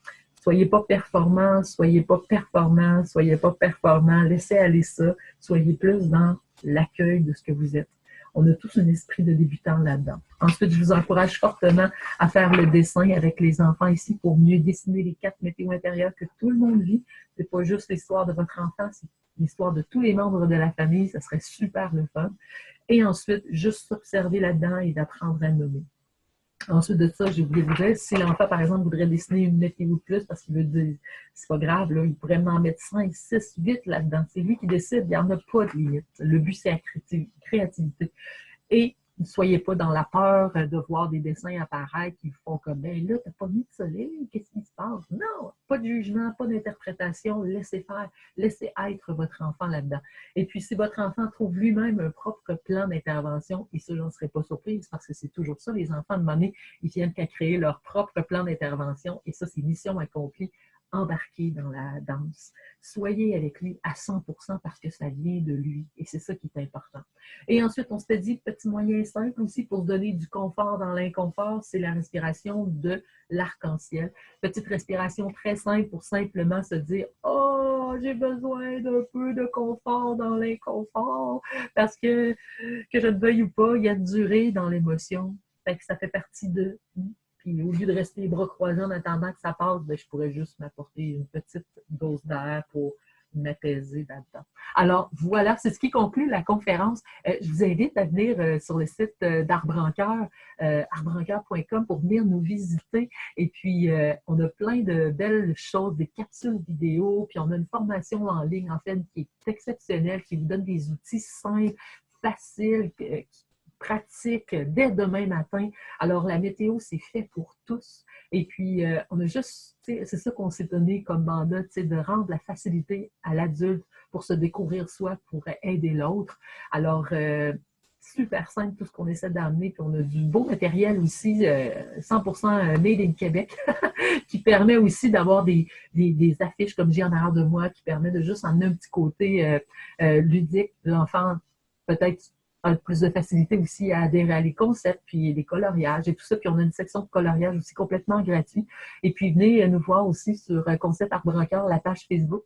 Speaker 1: Soyez pas performants, soyez pas performants, soyez pas performants, laissez aller ça, soyez plus dans l'accueil de ce que vous êtes. On a tous un esprit de débutant là-dedans. Ensuite, je vous encourage fortement à faire le dessin avec les enfants ici pour mieux dessiner les 4 météos intérieures que tout le monde vit. C'est pas juste l'histoire de votre enfant, c'est l'histoire de tous les membres de la famille. Ça serait super le fun. Et ensuite, juste s'observer là-dedans et d'apprendre à nommer. Ensuite de ça, je voulais vous dire, si l'enfant, par exemple, voudrait dessiner une météo de plus parce qu'il veut dire, c'est pas grave, là, il pourrait m'en mettre 5, 6, 8 là-dedans. C'est lui qui décide, il n'y en a pas de limite. Le but, c'est la créativité. Et ne soyez pas dans la peur de voir des dessins apparaître qui font comme, ben là, t'as pas mis de soleil, qu'est-ce qui se passe? Non, pas de jugement, pas d'interprétation, laissez faire, laissez être votre enfant là-dedans. Et puis, si votre enfant trouve lui-même un propre plan d'intervention, et ça, j'en serais pas surprise parce que c'est toujours ça, les enfants, de moment donné, ils viennent qu'à créer leur propre plan d'intervention, et ça, c'est mission accomplie. Embarquer dans la danse. Soyez avec lui à 100% parce que ça vient de lui et c'est ça qui est important. Et ensuite, on s'était dit, petit moyen simple aussi pour donner du confort dans l'inconfort, c'est la respiration de l'arc-en-ciel. Petite respiration très simple pour simplement se dire « Oh, j'ai besoin d'un peu de confort dans l'inconfort parce que je ne veuille ou pas, il y a de durée dans l'émotion. » Fait que ça fait partie de... Puis au lieu de rester les bras croisés en attendant que ça passe, ben, je pourrais juste m'apporter une petite dose d'air pour m'apaiser là-dedans. Alors voilà, c'est ce qui conclut la conférence. Je vous invite à venir sur le site d'Arbre en Cœur, arbrencœur.com pour venir nous visiter. Et puis, on a plein de belles choses, des capsules vidéo, puis on a une formation en ligne, en fait, qui est exceptionnelle, qui vous donne des outils simples, faciles, pratique dès demain matin. Alors, la météo, c'est fait pour tous. Et puis, on a juste, c'est ça qu'on s'est donné comme mandat, de rendre la facilité à l'adulte pour se découvrir soi, pour aider l'autre. Alors, super simple tout ce qu'on essaie d'amener. Puis on a du beau matériel aussi, 100% made in Québec, qui permet aussi d'avoir des affiches, comme j'ai en arrière de moi, qui permet de juste emmener un petit côté ludique. L'enfant, peut-être, a plus de facilité aussi à adhérer à les concepts, puis les coloriages et tout ça. Puis on a une section de coloriage aussi complètement gratuite. Et puis venez nous voir aussi sur Concept Arbre en Cœur, la page Facebook,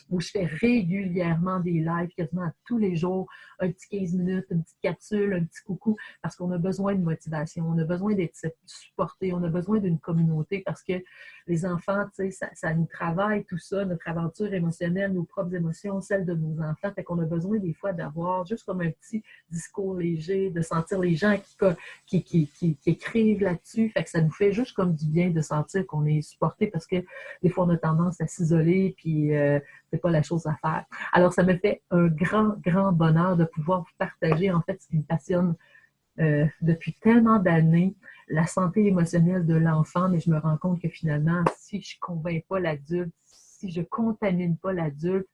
Speaker 1: où je fais régulièrement des lives, quasiment tous les jours, un petit 15 minutes, une petite capsule, un petit coucou, parce qu'on a besoin de motivation, on a besoin d'être supporté, on a besoin d'une communauté, parce que les enfants, tu sais, ça nous travaille tout ça, notre aventure émotionnelle, nos propres émotions, celles de nos enfants, fait qu'on a besoin des fois d'avoir juste comme un petit discours léger, de sentir les gens qui écrivent là-dessus, fait que ça nous fait juste comme du bien de sentir qu'on est supporté, parce que des fois on a tendance à s'isoler, puis c'est pas la chose à faire. Alors, ça me fait un grand, grand bonheur de pouvoir vous partager, en fait, ce qui me passionne depuis tellement d'années, la santé émotionnelle de l'enfant, mais je me rends compte que finalement, si je ne convainc pas l'adulte, si je ne contamine pas l'adulte,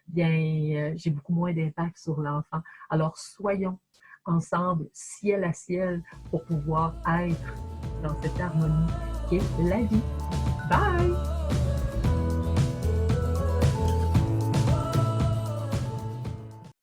Speaker 1: bien, j'ai beaucoup moins d'impact sur l'enfant. Alors, soyons ensemble, ciel à ciel, pour pouvoir être dans cette harmonie qui est la vie.